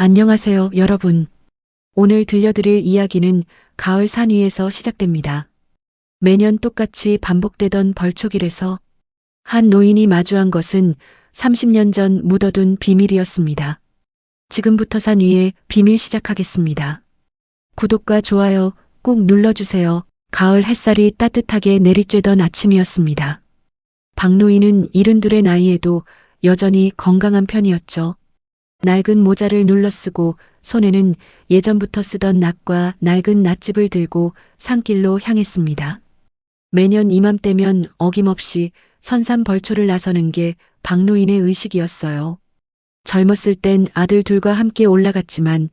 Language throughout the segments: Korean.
안녕하세요, 여러분. 오늘 들려드릴 이야기는 가을 산 위에서 시작됩니다. 매년 똑같이 반복되던 벌초길에서 한 노인이 마주한 것은 30년 전 묻어둔 비밀이었습니다. 지금부터 산 위에 비밀 시작하겠습니다. 구독과 좋아요 꼭 눌러주세요. 가을 햇살이 따뜻하게 내리쬐던 아침이었습니다. 박 노인은 72의 나이에도 여전히 건강한 편이었죠. 낡은 모자를 눌러쓰고 손에는 예전부터 쓰던 낫과 낡은 낫집을 들고 산길로 향했습니다. 매년 이맘때면 어김없이 선산벌초를 나서는 게 박노인의 의식이었어요. 젊었을 땐 아들 둘과 함께 올라갔지만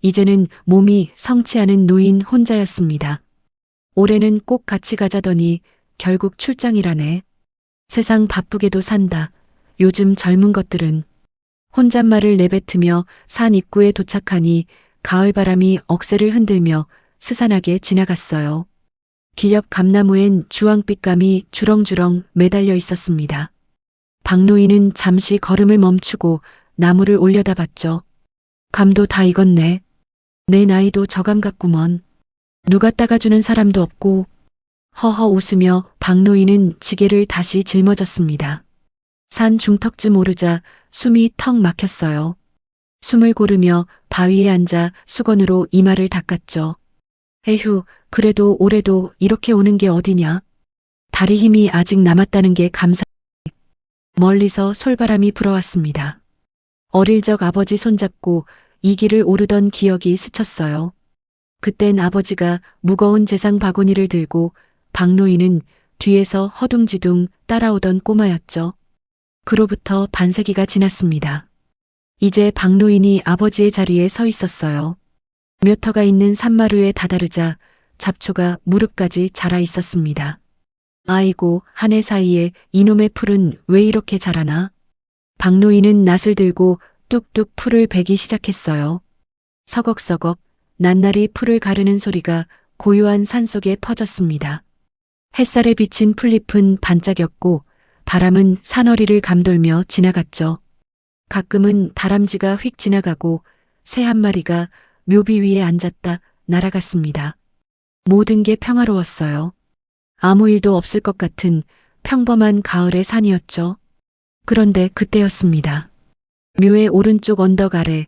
이제는 몸이 성치 않은 노인 혼자였습니다. 올해는 꼭 같이 가자더니 결국 출장이라네. 세상 바쁘게도 산다. 요즘 젊은 것들은. 혼잣말을 내뱉으며 산 입구에 도착하니 가을바람이 억새를 흔들며 스산하게 지나갔어요. 길 옆 감나무엔 주황빛감이 주렁주렁 매달려 있었습니다. 박노인은 잠시 걸음을 멈추고 나무를 올려다봤죠. 감도 다 익었네. 내 나이도 저감 같구먼. 누가 따가주는 사람도 없고. 허허 웃으며 박노인은 지게를 다시 짊어졌습니다. 산 중턱쯤 오르자 숨이 턱 막혔어요. 숨을 고르며 바위에 앉아 수건으로 이마를 닦았죠. 에휴, 그래도 올해도 이렇게 오는 게 어디냐. 다리 힘이 아직 남았다는 게 감사. 멀리서 솔바람이 불어왔습니다. 어릴 적 아버지 손잡고 이 길을 오르던 기억이 스쳤어요. 그땐 아버지가 무거운 제상 바구니를 들고 박노인은 뒤에서 허둥지둥 따라오던 꼬마였죠. 그로부터 반세기가 지났습니다. 이제 박노인이 아버지의 자리에 서 있었어요. 몇 터가 있는 산마루에 다다르자 잡초가 무릎까지 자라 있었습니다. 아이고, 한 해 사이에 이놈의 풀은 왜 이렇게 자라나? 박노인은 낫을 들고 뚝뚝 풀을 베기 시작했어요. 서걱서걱 낱날이 풀을 가르는 소리가 고요한 산속에 퍼졌습니다. 햇살에 비친 풀잎은 반짝였고 바람은 산허리를 감돌며 지나갔죠. 가끔은 다람쥐가 휙 지나가고 새 한 마리가 묘비 위에 앉았다 날아갔습니다. 모든 게 평화로웠어요. 아무 일도 없을 것 같은 평범한 가을의 산이었죠. 그런데 그때였습니다. 묘의 오른쪽 언덕 아래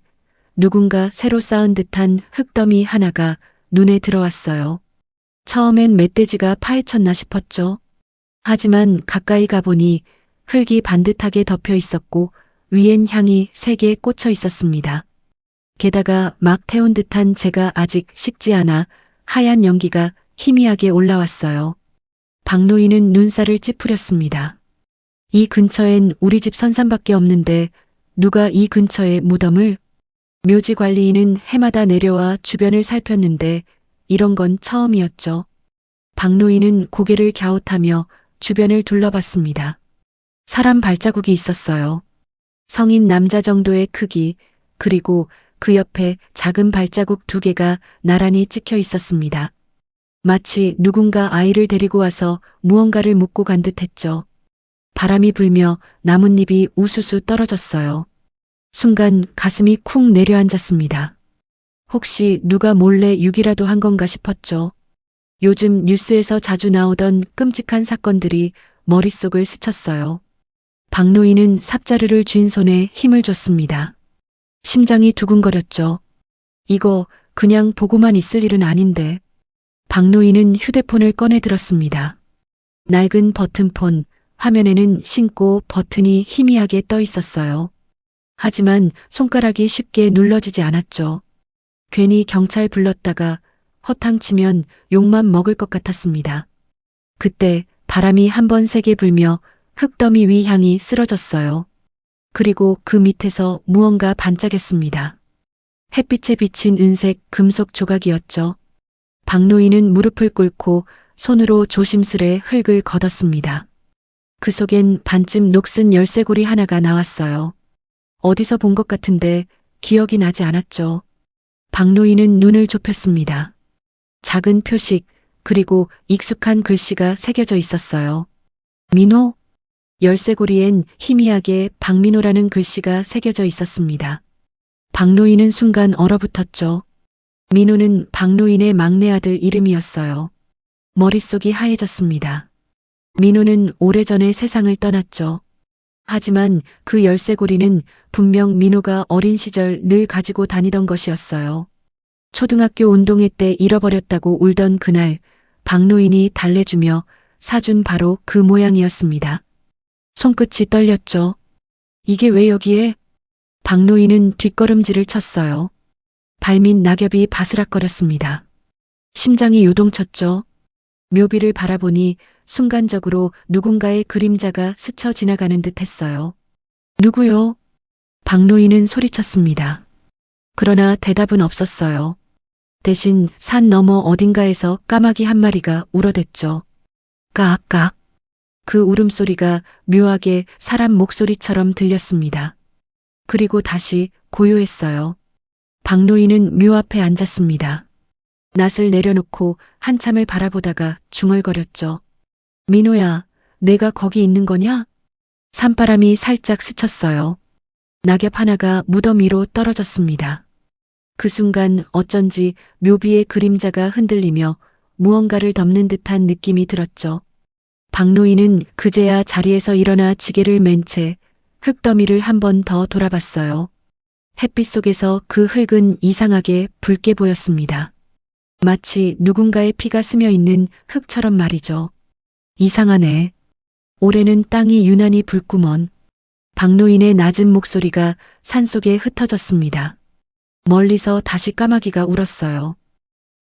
누군가 새로 쌓은 듯한 흙더미 하나가 눈에 들어왔어요. 처음엔 멧돼지가 파헤쳤나 싶었죠. 하지만 가까이 가보니 흙이 반듯하게 덮여 있었고 위엔 향이 세게 꽂혀 있었습니다. 게다가 막 태운 듯한 재가 아직 식지 않아 하얀 연기가 희미하게 올라왔어요. 박노인은 눈살을 찌푸렸습니다. 이 근처엔 우리 집 선산밖에 없는데 누가 이 근처에 무덤을? 묘지 관리인은 해마다 내려와 주변을 살폈는데 이런 건 처음이었죠. 박노인은 고개를 갸웃하며 주변을 둘러봤습니다. 사람 발자국이 있었어요. 성인 남자 정도의 크기, 그리고 그 옆에 작은 발자국 2개가 나란히 찍혀 있었습니다. 마치 누군가 아이를 데리고 와서 무언가를 묻고 간 듯했죠. 바람이 불며 나뭇잎이 우수수 떨어졌어요. 순간 가슴이 쿵 내려앉았습니다. 혹시 누가 몰래 유기라도 한 건가 싶었죠. 요즘 뉴스에서 자주 나오던 끔찍한 사건들이 머릿속을 스쳤어요. 박노인은 삽자루를 쥔 손에 힘을 줬습니다. 심장이 두근거렸죠. 이거 그냥 보고만 있을 일은 아닌데. 박노인은 휴대폰을 꺼내 들었습니다. 낡은 버튼폰, 화면에는 신고 버튼이 희미하게 떠 있었어요. 하지만 손가락이 쉽게 눌러지지 않았죠. 괜히 경찰 불렀다가 허탕치면 욕만 먹을 것 같았습니다. 그때 바람이 한번 세게 불며 흙더미 위 향이 쓰러졌어요. 그리고 그 밑에서 무언가 반짝였습니다. 햇빛에 비친 은색 금속 조각이었죠. 박노인은 무릎을 꿇고 손으로 조심스레 흙을 걷었습니다. 그 속엔 반쯤 녹슨 열쇠고리 하나가 나왔어요. 어디서 본 것 같은데 기억이 나지 않았죠. 박노인은 눈을 좁혔습니다. 작은 표식, 그리고 익숙한 글씨가 새겨져 있었어요. 민호? 열쇠고리엔 희미하게 박민호라는 글씨가 새겨져 있었습니다. 박노인은 순간 얼어붙었죠. 민호는 박노인의 막내 아들 이름이었어요. 머릿속이 하얘졌습니다. 민호는 오래전에 세상을 떠났죠. 하지만 그 열쇠고리는 분명 민호가 어린 시절 늘 가지고 다니던 것이었어요. 초등학교 운동회 때 잃어버렸다고 울던 그날 박노인이 달래주며 사준 바로 그 모양이었습니다. 손끝이 떨렸죠. 이게 왜 여기에? 박노인은 뒷걸음질을 쳤어요. 발밑 낙엽이 바스락거렸습니다. 심장이 요동쳤죠. 묘비를 바라보니 순간적으로 누군가의 그림자가 스쳐 지나가는 듯 했어요. 누구요? 박노인은 소리쳤습니다. 그러나 대답은 없었어요. 대신 산 너머 어딘가에서 까마귀 한 마리가 울어댔죠. 까악까. 그 울음소리가 묘하게 사람 목소리처럼 들렸습니다. 그리고 다시 고요했어요. 박노인은 묘 앞에 앉았습니다. 낫을 내려놓고 한참을 바라보다가 중얼거렸죠. 민호야, 내가 거기 있는 거냐? 산바람이 살짝 스쳤어요. 낙엽 하나가 무덤 위로 떨어졌습니다. 그 순간 어쩐지 묘비의 그림자가 흔들리며 무언가를 덮는 듯한 느낌이 들었죠. 박노인은 그제야 자리에서 일어나 지게를 맨 채 흙더미를 한 번 더 돌아봤어요. 햇빛 속에서 그 흙은 이상하게 붉게 보였습니다. 마치 누군가의 피가 스며 있는 흙처럼 말이죠. 이상하네. 올해는 땅이 유난히 붉구먼. 박노인의 낮은 목소리가 산속에 흩어졌습니다. 멀리서 다시 까마귀가 울었어요.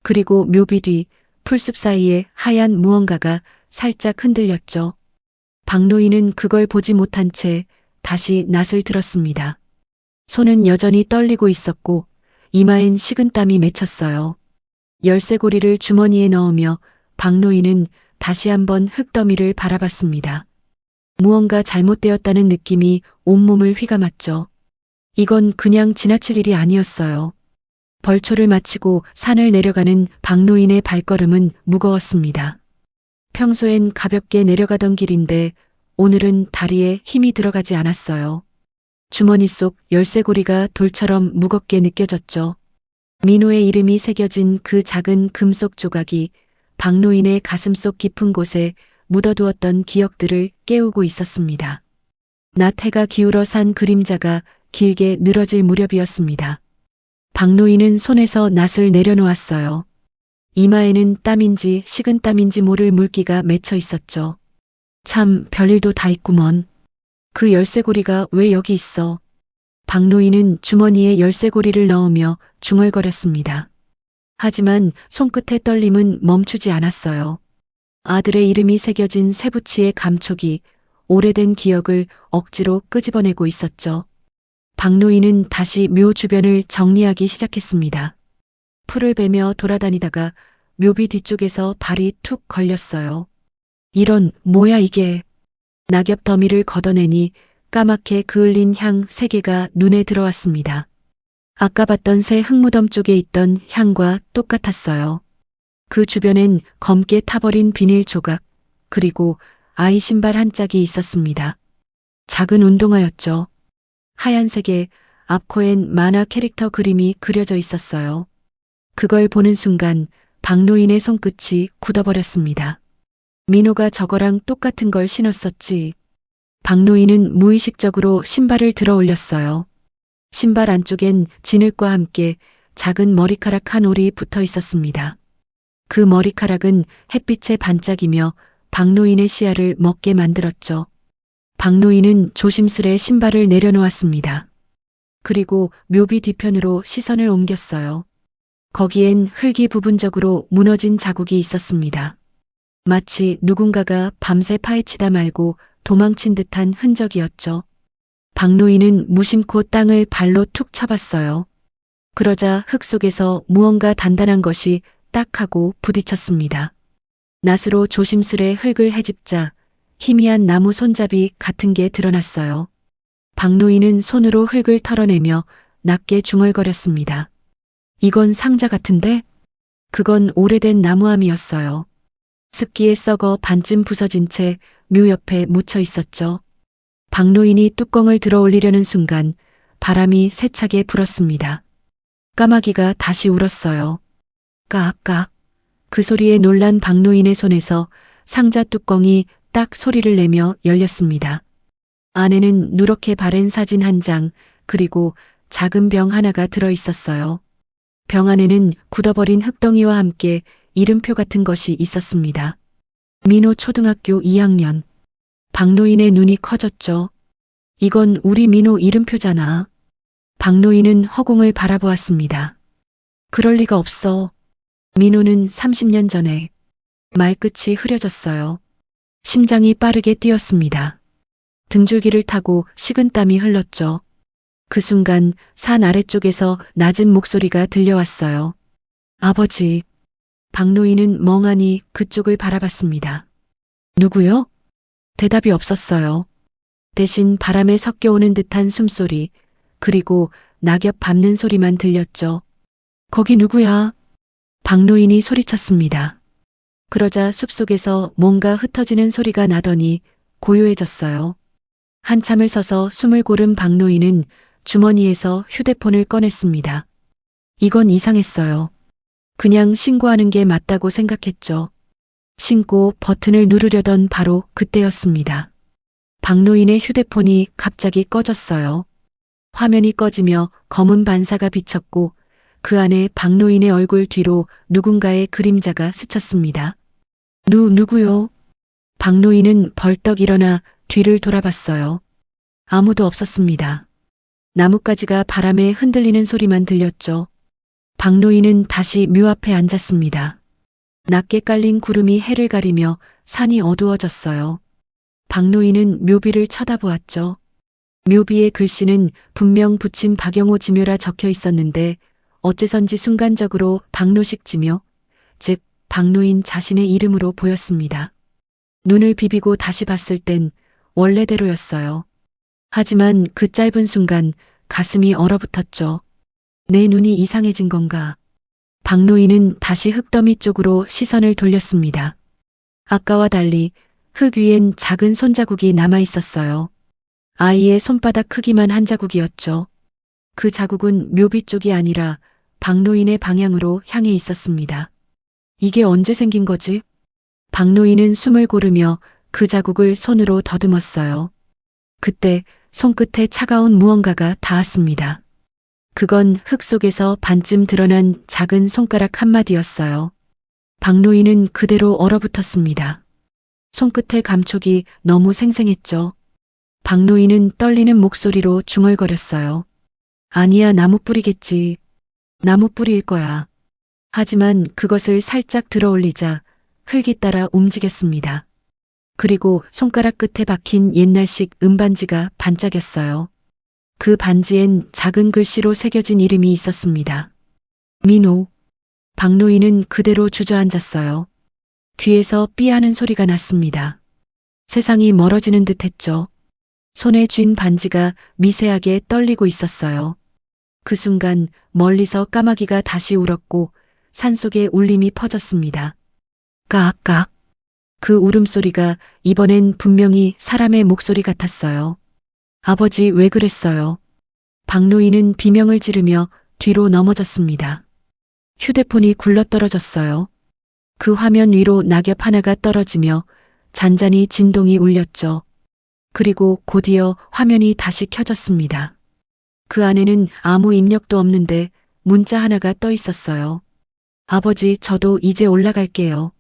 그리고 묘비 뒤 풀숲 사이에 하얀 무언가가 살짝 흔들렸죠. 박노인은 그걸 보지 못한 채 다시 낫을 들었습니다. 손은 여전히 떨리고 있었고 이마엔 식은땀이 맺혔어요. 열쇠고리를 주머니에 넣으며 박노인은 다시 한번 흙더미를 바라봤습니다. 무언가 잘못되었다는 느낌이 온몸을 휘감았죠. 이건 그냥 지나칠 일이 아니었어요. 벌초를 마치고 산을 내려가는 박노인의 발걸음은 무거웠습니다. 평소엔 가볍게 내려가던 길인데 오늘은 다리에 힘이 들어가지 않았어요. 주머니 속 열쇠고리가 돌처럼 무겁게 느껴졌죠. 민호의 이름이 새겨진 그 작은 금속 조각이 박노인의 가슴속 깊은 곳에 묻어두었던 기억들을 깨우고 있었습니다. 낮 해가 기울어 산 그림자가 길게 늘어질 무렵이었습니다. 박노인은 손에서 낫을 내려놓았어요. 이마에는 땀인지 식은땀인지 모를 물기가 맺혀 있었죠. 참 별일도 다 있구먼. 그 열쇠고리가 왜 여기 있어? 박노인은 주머니에 열쇠고리를 넣으며 중얼거렸습니다. 하지만 손끝의 떨림은 멈추지 않았어요. 아들의 이름이 새겨진 쇠붙이의 감촉이 오래된 기억을 억지로 끄집어내고 있었죠. 박노인은 다시 묘 주변을 정리하기 시작했습니다. 풀을 베며 돌아다니다가 묘비 뒤쪽에서 발이 툭 걸렸어요. 이런, 뭐야 이게. 낙엽 더미를 걷어내니 까맣게 그을린 향 3개가 눈에 들어왔습니다. 아까 봤던 새 흙무덤 쪽에 있던 향과 똑같았어요. 그 주변엔 검게 타버린 비닐 조각, 그리고 아이 신발 한 짝이 있었습니다. 작은 운동화였죠. 하얀색에 앞코엔 만화 캐릭터 그림이 그려져 있었어요. 그걸 보는 순간 박노인의 손끝이 굳어버렸습니다. 민호가 저거랑 똑같은 걸 신었었지. 박노인은 무의식적으로 신발을 들어 올렸어요. 신발 안쪽엔 진흙과 함께 작은 머리카락 한 올이 붙어 있었습니다. 그 머리카락은 햇빛에 반짝이며 박노인의 시야를 먹게 만들었죠. 박노인은 조심스레 신발을 내려놓았습니다. 그리고 묘비 뒤편으로 시선을 옮겼어요. 거기엔 흙이 부분적으로 무너진 자국이 있었습니다. 마치 누군가가 밤새 파헤치다 말고 도망친 듯한 흔적이었죠. 박노인은 무심코 땅을 발로 툭 쳐봤어요. 그러자 흙 속에서 무언가 단단한 것이 딱 하고 부딪혔습니다. 낫으로 조심스레 흙을 헤집자 희미한 나무 손잡이 같은 게 드러났어요. 박노인은 손으로 흙을 털어내며 낮게 중얼거렸습니다. 이건 상자 같은데? 그건 오래된 나무함이었어요. 습기에 썩어 반쯤 부서진 채 묘 옆에 묻혀 있었죠. 박노인이 뚜껑을 들어 올리려는 순간 바람이 세차게 불었습니다. 까마귀가 다시 울었어요. 까악까. 그 소리에 놀란 박노인의 손에서 상자 뚜껑이 딱 소리를 내며 열렸습니다. 안에는 누렇게 바랜 사진 한 장, 그리고 작은 병 하나가 들어 있었어요. 병 안에는 굳어버린 흙덩이와 함께 이름표 같은 것이 있었습니다. 민호 초등학교 2학년. 박노인의 눈이 커졌죠. 이건 우리 민호 이름표잖아. 박노인은 허공을 바라보았습니다. 그럴 리가 없어. 민호는 30년 전에. 말끝이 흐려졌어요. 심장이 빠르게 뛰었습니다. 등줄기를 타고 식은땀이 흘렀죠. 그 순간 산 아래쪽에서 낮은 목소리가 들려왔어요. 아버지. 박노인은 멍하니 그쪽을 바라봤습니다. 누구요? 대답이 없었어요. 대신 바람에 섞여오는 듯한 숨소리, 그리고 낙엽 밟는 소리만 들렸죠. 거기 누구야? 박노인이 소리쳤습니다. 그러자 숲속에서 뭔가 흩어지는 소리가 나더니 고요해졌어요. 한참을 서서 숨을 고른 박노인은 주머니에서 휴대폰을 꺼냈습니다. 이건 이상했어요. 그냥 신고하는 게 맞다고 생각했죠. 신고 버튼을 누르려던 바로 그때였습니다. 박노인의 휴대폰이 갑자기 꺼졌어요. 화면이 꺼지며 검은 반사가 비쳤고 그 안에 박노인의 얼굴 뒤로 누군가의 그림자가 스쳤습니다. 누구요? 박노인은 벌떡 일어나 뒤를 돌아봤어요. 아무도 없었습니다. 나뭇가지가 바람에 흔들리는 소리만 들렸죠. 박노인은 다시 묘 앞에 앉았습니다. 낮게 깔린 구름이 해를 가리며 산이 어두워졌어요. 박노인은 묘비를 쳐다보았죠. 묘비의 글씨는 분명 부친 박영호 지묘라 적혀 있었는데 어째선지 순간적으로 박노식 지묘, 즉 박노인 자신의 이름으로 보였습니다. 눈을 비비고 다시 봤을 땐 원래대로였어요. 하지만 그 짧은 순간 가슴이 얼어붙었죠. 내 눈이 이상해진 건가? 박노인은 다시 흙더미 쪽으로 시선을 돌렸습니다. 아까와 달리 흙 위엔 작은 손자국이 남아 있었어요. 아이의 손바닥 크기만 한 자국이었죠. 그 자국은 묘비 쪽이 아니라 박노인의 방향으로 향해 있었습니다. 이게 언제 생긴 거지? 박노인은 숨을 고르며 그 자국을 손으로 더듬었어요. 그때 손끝에 차가운 무언가가 닿았습니다. 그건 흙 속에서 반쯤 드러난 작은 손가락 한마디였어요. 박노인은 그대로 얼어붙었습니다. 손끝의 감촉이 너무 생생했죠. 박노인은 떨리는 목소리로 중얼거렸어요. 아니야, 나무뿌리겠지. 나무뿌리일 거야. 하지만 그것을 살짝 들어올리자 흙이 따라 움직였습니다. 그리고 손가락 끝에 박힌 옛날식 은반지가 반짝였어요. 그 반지엔 작은 글씨로 새겨진 이름이 있었습니다. 민호. 박노인은 그대로 주저앉았어요. 귀에서 삐하는 소리가 났습니다. 세상이 멀어지는 듯 했죠. 손에 쥔 반지가 미세하게 떨리고 있었어요. 그 순간 멀리서 까마귀가 다시 울었고 산속에 울림이 퍼졌습니다. 까악까. 그 울음소리가 이번엔 분명히 사람의 목소리 같았어요. 아버지, 왜 그랬어요? 박노인은 비명을 지르며 뒤로 넘어졌습니다. 휴대폰이 굴러떨어졌어요. 그 화면 위로 낙엽 하나가 떨어지며 잔잔히 진동이 울렸죠. 그리고 곧이어 화면이 다시 켜졌습니다. 그 안에는 아무 입력도 없는데 문자 하나가 떠 있었어요. 아버지, 저도 이제 올라갈게요.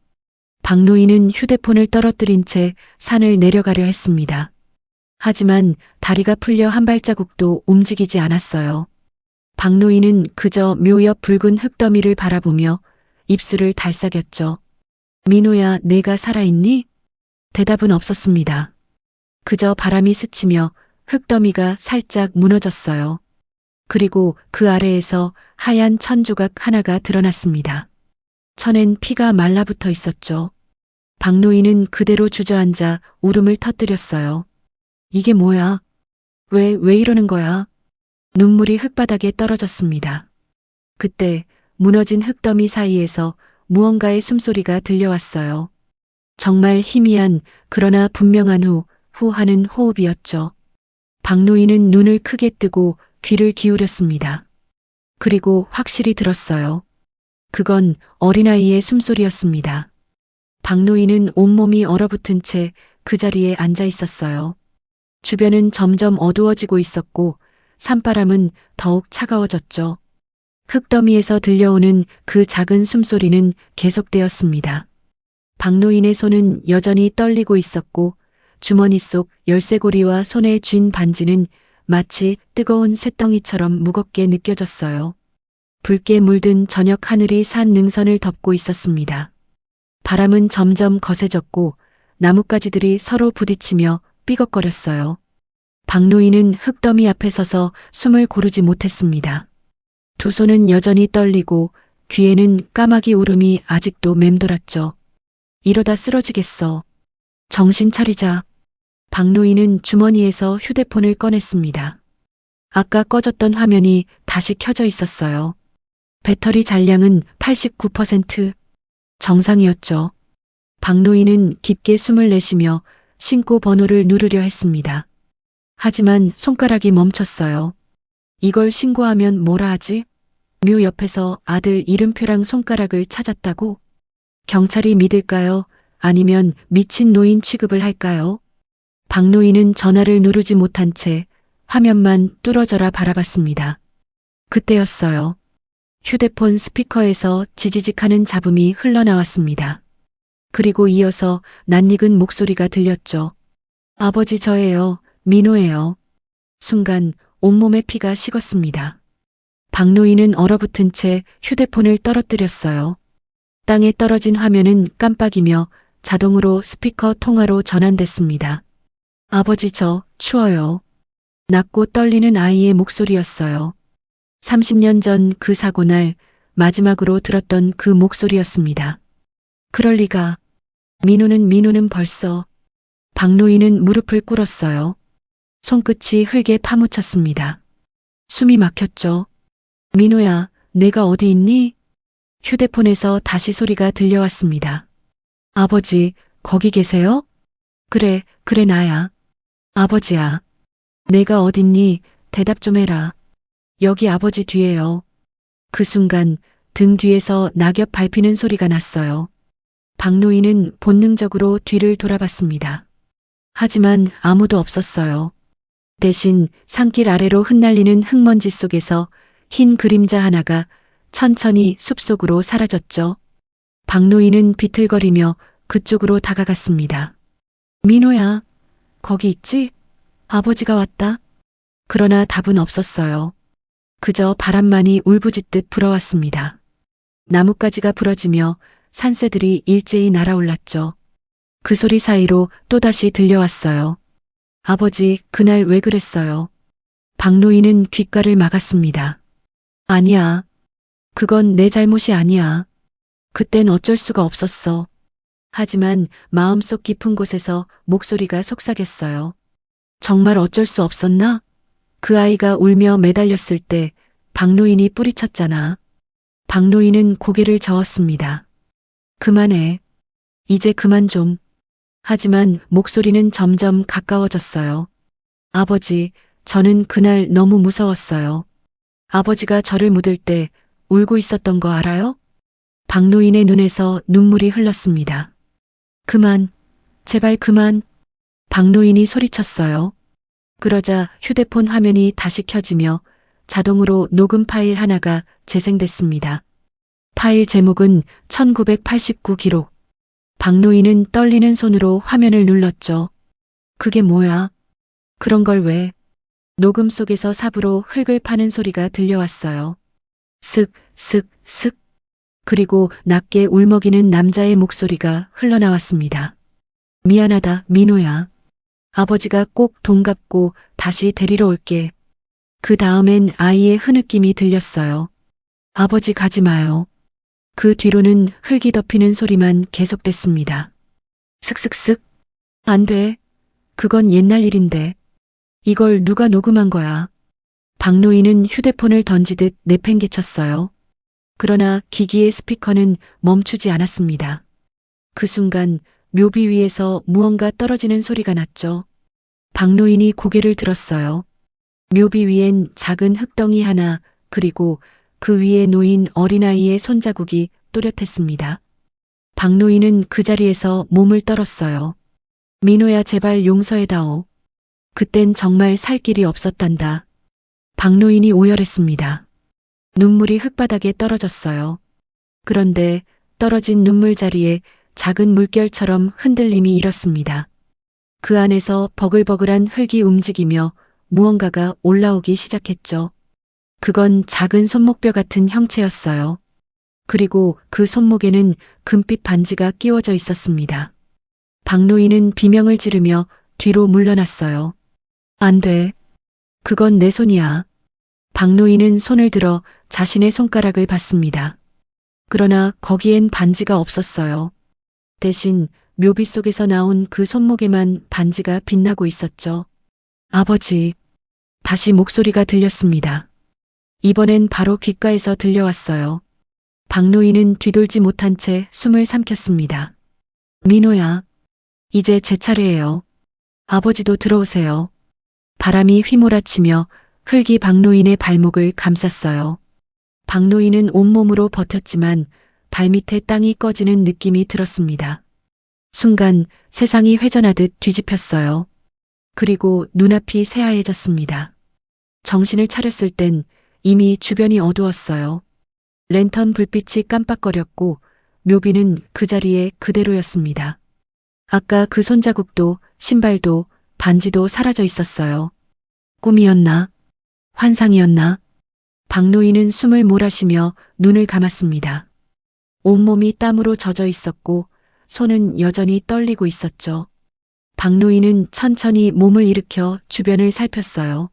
박노인은 휴대폰을 떨어뜨린 채 산을 내려가려 했습니다. 하지만 다리가 풀려 한 발자국도 움직이지 않았어요. 박노인은 그저 묘 옆 붉은 흙더미를 바라보며 입술을 달싹였죠. 민호야, 내가 살아있니? 대답은 없었습니다. 그저 바람이 스치며 흙더미가 살짝 무너졌어요. 그리고 그 아래에서 하얀 천 조각 하나가 드러났습니다. 천엔 피가 말라붙어 있었죠. 박노인은 그대로 주저앉아 울음을 터뜨렸어요. 이게 뭐야? 왜 이러는 거야? 눈물이 흙바닥에 떨어졌습니다. 그때 무너진 흙더미 사이에서 무언가의 숨소리가 들려왔어요. 정말 희미한 그러나 분명한 후 하는 호흡이었죠. 박노인은 눈을 크게 뜨고 귀를 기울였습니다. 그리고 확실히 들었어요. 그건 어린아이의 숨소리였습니다. 박노인은 온몸이 얼어붙은 채 그 자리에 앉아 있었어요. 주변은 점점 어두워지고 있었고 산바람은 더욱 차가워졌죠. 흙더미에서 들려오는 그 작은 숨소리는 계속되었습니다. 박노인의 손은 여전히 떨리고 있었고 주머니 속 열쇠고리와 손에 쥔 반지는 마치 뜨거운 쇳덩이처럼 무겁게 느껴졌어요. 붉게 물든 저녁 하늘이 산 능선을 덮고 있었습니다. 바람은 점점 거세졌고 나뭇가지들이 서로 부딪히며 삐걱거렸어요. 박노인은 흙더미 앞에 서서 숨을 고르지 못했습니다. 두 손은 여전히 떨리고 귀에는 까마귀 울음이 아직도 맴돌았죠. 이러다 쓰러지겠어. 정신 차리자. 박노인은 주머니에서 휴대폰을 꺼냈습니다. 아까 꺼졌던 화면이 다시 켜져 있었어요. 배터리 잔량은 89%. 정상이었죠. 박노인은 깊게 숨을 내쉬며 신고 번호를 누르려 했습니다. 하지만 손가락이 멈췄어요. 이걸 신고하면 뭐라 하지? 묘 옆에서 아들 이름표랑 손가락을 찾았다고? 경찰이 믿을까요? 아니면 미친 노인 취급을 할까요? 박노인은 전화를 누르지 못한 채 화면만 뚫어져라 바라봤습니다. 그때였어요. 휴대폰 스피커에서 지지직하는 잡음이 흘러나왔습니다. 그리고 이어서 낯익은 목소리가 들렸죠. 아버지 저예요. 민호예요. 순간 온몸의 피가 식었습니다. 박노인은 얼어붙은 채 휴대폰을 떨어뜨렸어요. 땅에 떨어진 화면은 깜빡이며 자동으로 스피커 통화로 전환됐습니다. 아버지 저 추워요. 낮고 떨리는 아이의 목소리였어요. 30년 전 그 사고 날 마지막으로 들었던 그 목소리였습니다. 그럴 리가. 민호는 벌써. 박노인은 무릎을 꿇었어요. 손끝이 흙에 파묻혔습니다. 숨이 막혔죠. 민호야, 내가 어디 있니? 휴대폰에서 다시 소리가 들려왔습니다. 아버지, 거기 계세요? 그래 나야. 아버지야. 내가 어딨니? 대답 좀 해라. 여기 아버지 뒤에요. 그 순간 등 뒤에서 낙엽 밟히는 소리가 났어요. 박노인은 본능적으로 뒤를 돌아봤습니다. 하지만 아무도 없었어요. 대신 산길 아래로 흩날리는 흙먼지 속에서 흰 그림자 하나가 천천히 숲속으로 사라졌죠. 박노인은 비틀거리며 그쪽으로 다가갔습니다. 민호야, 거기 있지? 아버지가 왔다. 그러나 답은 없었어요. 그저 바람만이 울부짖듯 불어왔습니다. 나뭇가지가 부러지며 산새들이 일제히 날아올랐죠. 그 소리 사이로 또다시 들려왔어요. 아버지, 그날 왜 그랬어요? 박노인은 귓가를 막았습니다. 아니야. 그건 내 잘못이 아니야. 그땐 어쩔 수가 없었어. 하지만 마음속 깊은 곳에서 목소리가 속삭였어요. 정말 어쩔 수 없었나? 그 아이가 울며 매달렸을 때 박노인이 뿌리쳤잖아. 박노인은 고개를 저었습니다. 그만해. 이제 그만 좀. 하지만 목소리는 점점 가까워졌어요. 아버지, 저는 그날 너무 무서웠어요. 아버지가 저를 묻을 때 울고 있었던 거 알아요? 박노인의 눈에서 눈물이 흘렀습니다. 그만, 제발 그만. 박노인이 소리쳤어요. 그러자 휴대폰 화면이 다시 켜지며 자동으로 녹음 파일 하나가 재생됐습니다. 파일 제목은 1989 기록. 박노인은 떨리는 손으로 화면을 눌렀죠. 그게 뭐야? 그런 걸 왜? 녹음 속에서 삽으로 흙을 파는 소리가 들려왔어요. 슥, 슥, 슥. 그리고 낮게 울먹이는 남자의 목소리가 흘러나왔습니다. 미안하다, 민호야. 아버지가 꼭 돈 갚고 다시 데리러 올게. 그 다음엔 아이의 흐느낌이 들렸어요. 아버지 가지 마요. 그 뒤로는 흙이 덮이는 소리만 계속됐습니다. 슥슥슥. 안 돼. 그건 옛날 일인데. 이걸 누가 녹음한 거야. 박노인은 휴대폰을 던지듯 내팽개쳤어요. 그러나 기기의 스피커는 멈추지 않았습니다. 그 순간 묘비 위에서 무언가 떨어지는 소리가 났죠. 박노인이 고개를 들었어요. 묘비 위엔 작은 흙덩이 하나, 그리고 그 위에 놓인 어린아이의 손자국이 또렷했습니다. 박노인은 그 자리에서 몸을 떨었어요. 민호야, 제발 용서해다오. 그땐 정말 살 길이 없었단다. 박노인이 오열했습니다. 눈물이 흙바닥에 떨어졌어요. 그런데 떨어진 눈물 자리에 작은 물결처럼 흔들림이 일었습니다. 그 안에서 버글버글한 흙이 움직이며 무언가가 올라오기 시작했죠. 그건 작은 손목뼈 같은 형체였어요. 그리고 그 손목에는 금빛 반지가 끼워져 있었습니다. 박노인은 비명을 지르며 뒤로 물러났어요. 안 돼. 그건 내 손이야. 박노인은 손을 들어 자신의 손가락을 봤습니다. 그러나 거기엔 반지가 없었어요. 대신 묘비 속에서 나온 그 손목에만 반지가 빛나고 있었죠. 아버지. 다시 목소리가 들렸습니다. 이번엔 바로 귓가에서 들려왔어요. 박노인은 뒤돌지 못한 채 숨을 삼켰습니다. 민호야. 이제 제 차례예요. 아버지도 들어오세요. 바람이 휘몰아치며 흙이 박노인의 발목을 감쌌어요. 박노인은 온몸으로 버텼지만 발밑에 땅이 꺼지는 느낌이 들었습니다. 순간 세상이 회전하듯 뒤집혔어요. 그리고 눈앞이 새하얘졌습니다. 정신을 차렸을 땐 이미 주변이 어두웠어요. 랜턴 불빛이 깜빡거렸고 묘비는 그 자리에 그대로였습니다. 아까 그 손자국도 신발도 반지도 사라져 있었어요. 꿈이었나? 환상이었나? 박노인은 숨을 몰아쉬며 눈을 감았습니다. 온몸이 땀으로 젖어 있었고 손은 여전히 떨리고 있었죠. 박노인은 천천히 몸을 일으켜 주변을 살폈어요.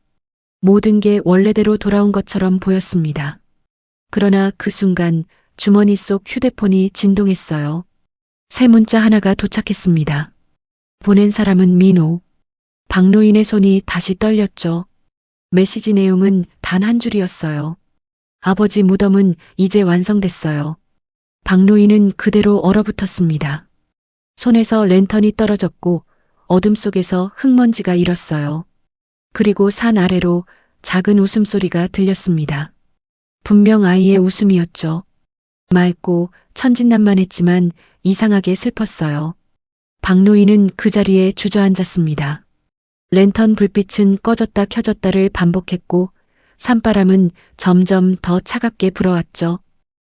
모든 게 원래대로 돌아온 것처럼 보였습니다. 그러나 그 순간 주머니 속 휴대폰이 진동했어요. 새 문자 하나가 도착했습니다. 보낸 사람은 민호. 박노인의 손이 다시 떨렸죠. 메시지 내용은 단 한 줄이었어요. 아버지 무덤은 이제 완성됐어요. 박노인은 그대로 얼어붙었습니다. 손에서 랜턴이 떨어졌고 어둠 속에서 흙먼지가 일었어요. 그리고 산 아래로 작은 웃음소리가 들렸습니다. 분명 아이의 웃음이었죠. 맑고 천진난만했지만 이상하게 슬펐어요. 박노인은 그 자리에 주저앉았습니다. 랜턴 불빛은 꺼졌다 켜졌다를 반복했고 산바람은 점점 더 차갑게 불어왔죠.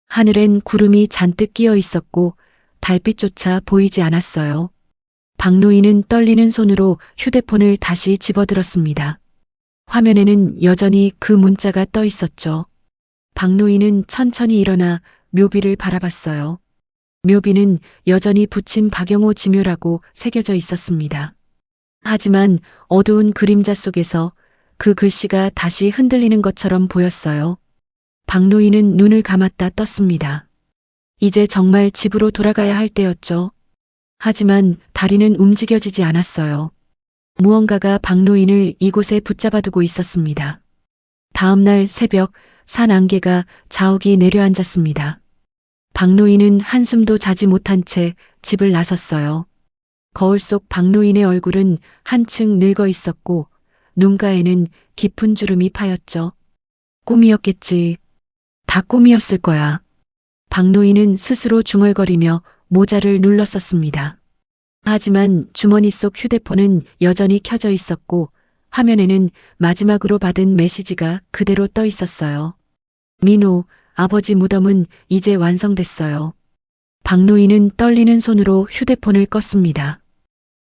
하늘엔 구름이 잔뜩 끼어 있었고 달빛조차 보이지 않았어요. 박노인은 떨리는 손으로 휴대폰을 다시 집어들었습니다. 화면에는 여전히 그 문자가 떠 있었죠. 박노인은 천천히 일어나 묘비를 바라봤어요. 묘비는 여전히 부친 박영호 지묘라고 새겨져 있었습니다. 하지만 어두운 그림자 속에서 그 글씨가 다시 흔들리는 것처럼 보였어요. 박노인은 눈을 감았다 떴습니다. 이제 정말 집으로 돌아가야 할 때였죠. 하지만 다리는 움직여지지 않았어요. 무언가가 박노인을 이곳에 붙잡아두고 있었습니다. 다음 날 새벽 산 안개가 자욱이 내려앉았습니다. 박노인은 한숨도 자지 못한 채 집을 나섰어요. 거울 속 박노인의 얼굴은 한층 늙어 있었고 눈가에는 깊은 주름이 파였죠. 꿈이었겠지. 다 꿈이었을 거야. 박노인은 스스로 중얼거리며 모자를 눌렀었습니다. 하지만 주머니 속 휴대폰은 여전히 켜져 있었고 화면에는 마지막으로 받은 메시지가 그대로 떠 있었어요. 민호, 아버지 무덤은 이제 완성됐어요. 박노인은 떨리는 손으로 휴대폰을 껐습니다.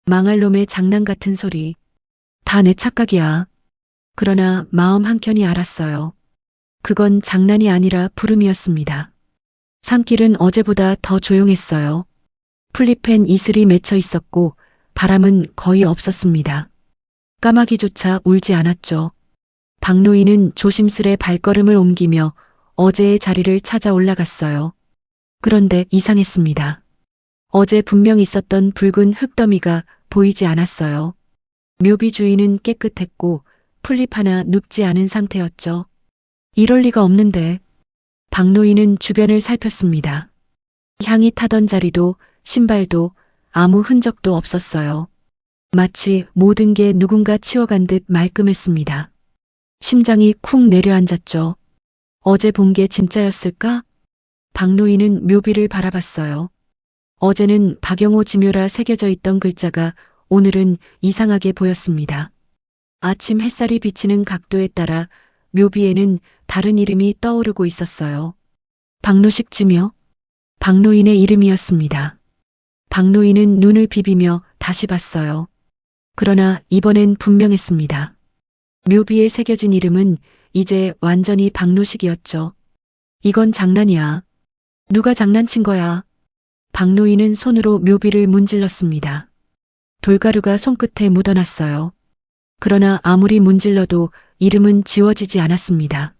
망할 놈의 장난 같은 소리. 다 내 착각이야. 그러나 마음 한켠이 알았어요. 그건 장난이 아니라 부름이었습니다. 산길은 어제보다 더 조용했어요. 풀잎엔 이슬이 맺혀 있었고 바람은 거의 없었습니다. 까마귀조차 울지 않았죠. 박노인은 조심스레 발걸음을 옮기며 어제의 자리를 찾아 올라갔어요. 그런데 이상했습니다. 어제 분명 있었던 붉은 흙더미가 보이지 않았어요. 묘비 주위는 깨끗했고 풀잎 하나 눕지 않은 상태였죠. 이럴 리가 없는데. 박노인은 주변을 살폈습니다. 향이 타던 자리도 신발도 아무 흔적도 없었어요. 마치 모든 게 누군가 치워간 듯 말끔했습니다. 심장이 쿵 내려앉았죠. 어제 본 게 진짜였을까? 박노인은 묘비를 바라봤어요. 어제는 박영호 지묘라 새겨져 있던 글자가 오늘은 이상하게 보였습니다. 아침 햇살이 비치는 각도에 따라 묘비에는 다른 이름이 떠오르고 있었어요. 박노식 지묘. 박노인의 이름이었습니다. 박노인은 눈을 비비며 다시 봤어요. 그러나 이번엔 분명했습니다. 묘비에 새겨진 이름은 이제 완전히 박노식이었죠. 이건 장난이야. 누가 장난친 거야? 박노인은 손으로 묘비를 문질렀습니다. 돌가루가 손끝에 묻어났어요. 그러나 아무리 문질러도 이름은 지워지지 않았습니다.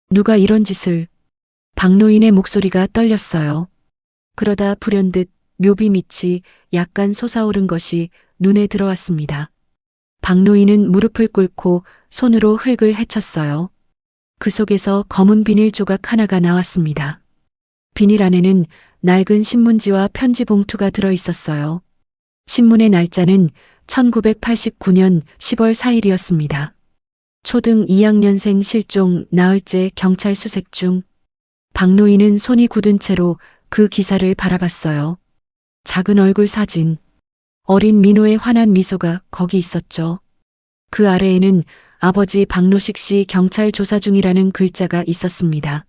누가 이런 짓을? 박노인의 목소리가 떨렸어요. 그러다 불현듯 묘비 밑이 약간 솟아오른 것이 눈에 들어왔습니다. 박노인은 무릎을 꿇고 손으로 흙을 헤쳤어요. 그 속에서 검은 비닐 조각 하나가 나왔습니다. 비닐 안에는 낡은 신문지와 편지 봉투가 들어 있었어요. 신문의 날짜는 1989년 10월 4일이었습니다. 초등 2학년생 실종 나흘째 경찰 수색 중. 박노인은 손이 굳은 채로 그 기사를 바라봤어요. 작은 얼굴 사진. 어린 민호의 환한 미소가 거기 있었죠. 그 아래에는 아버지 박노식 씨 경찰 조사 중이라는 글자가 있었습니다.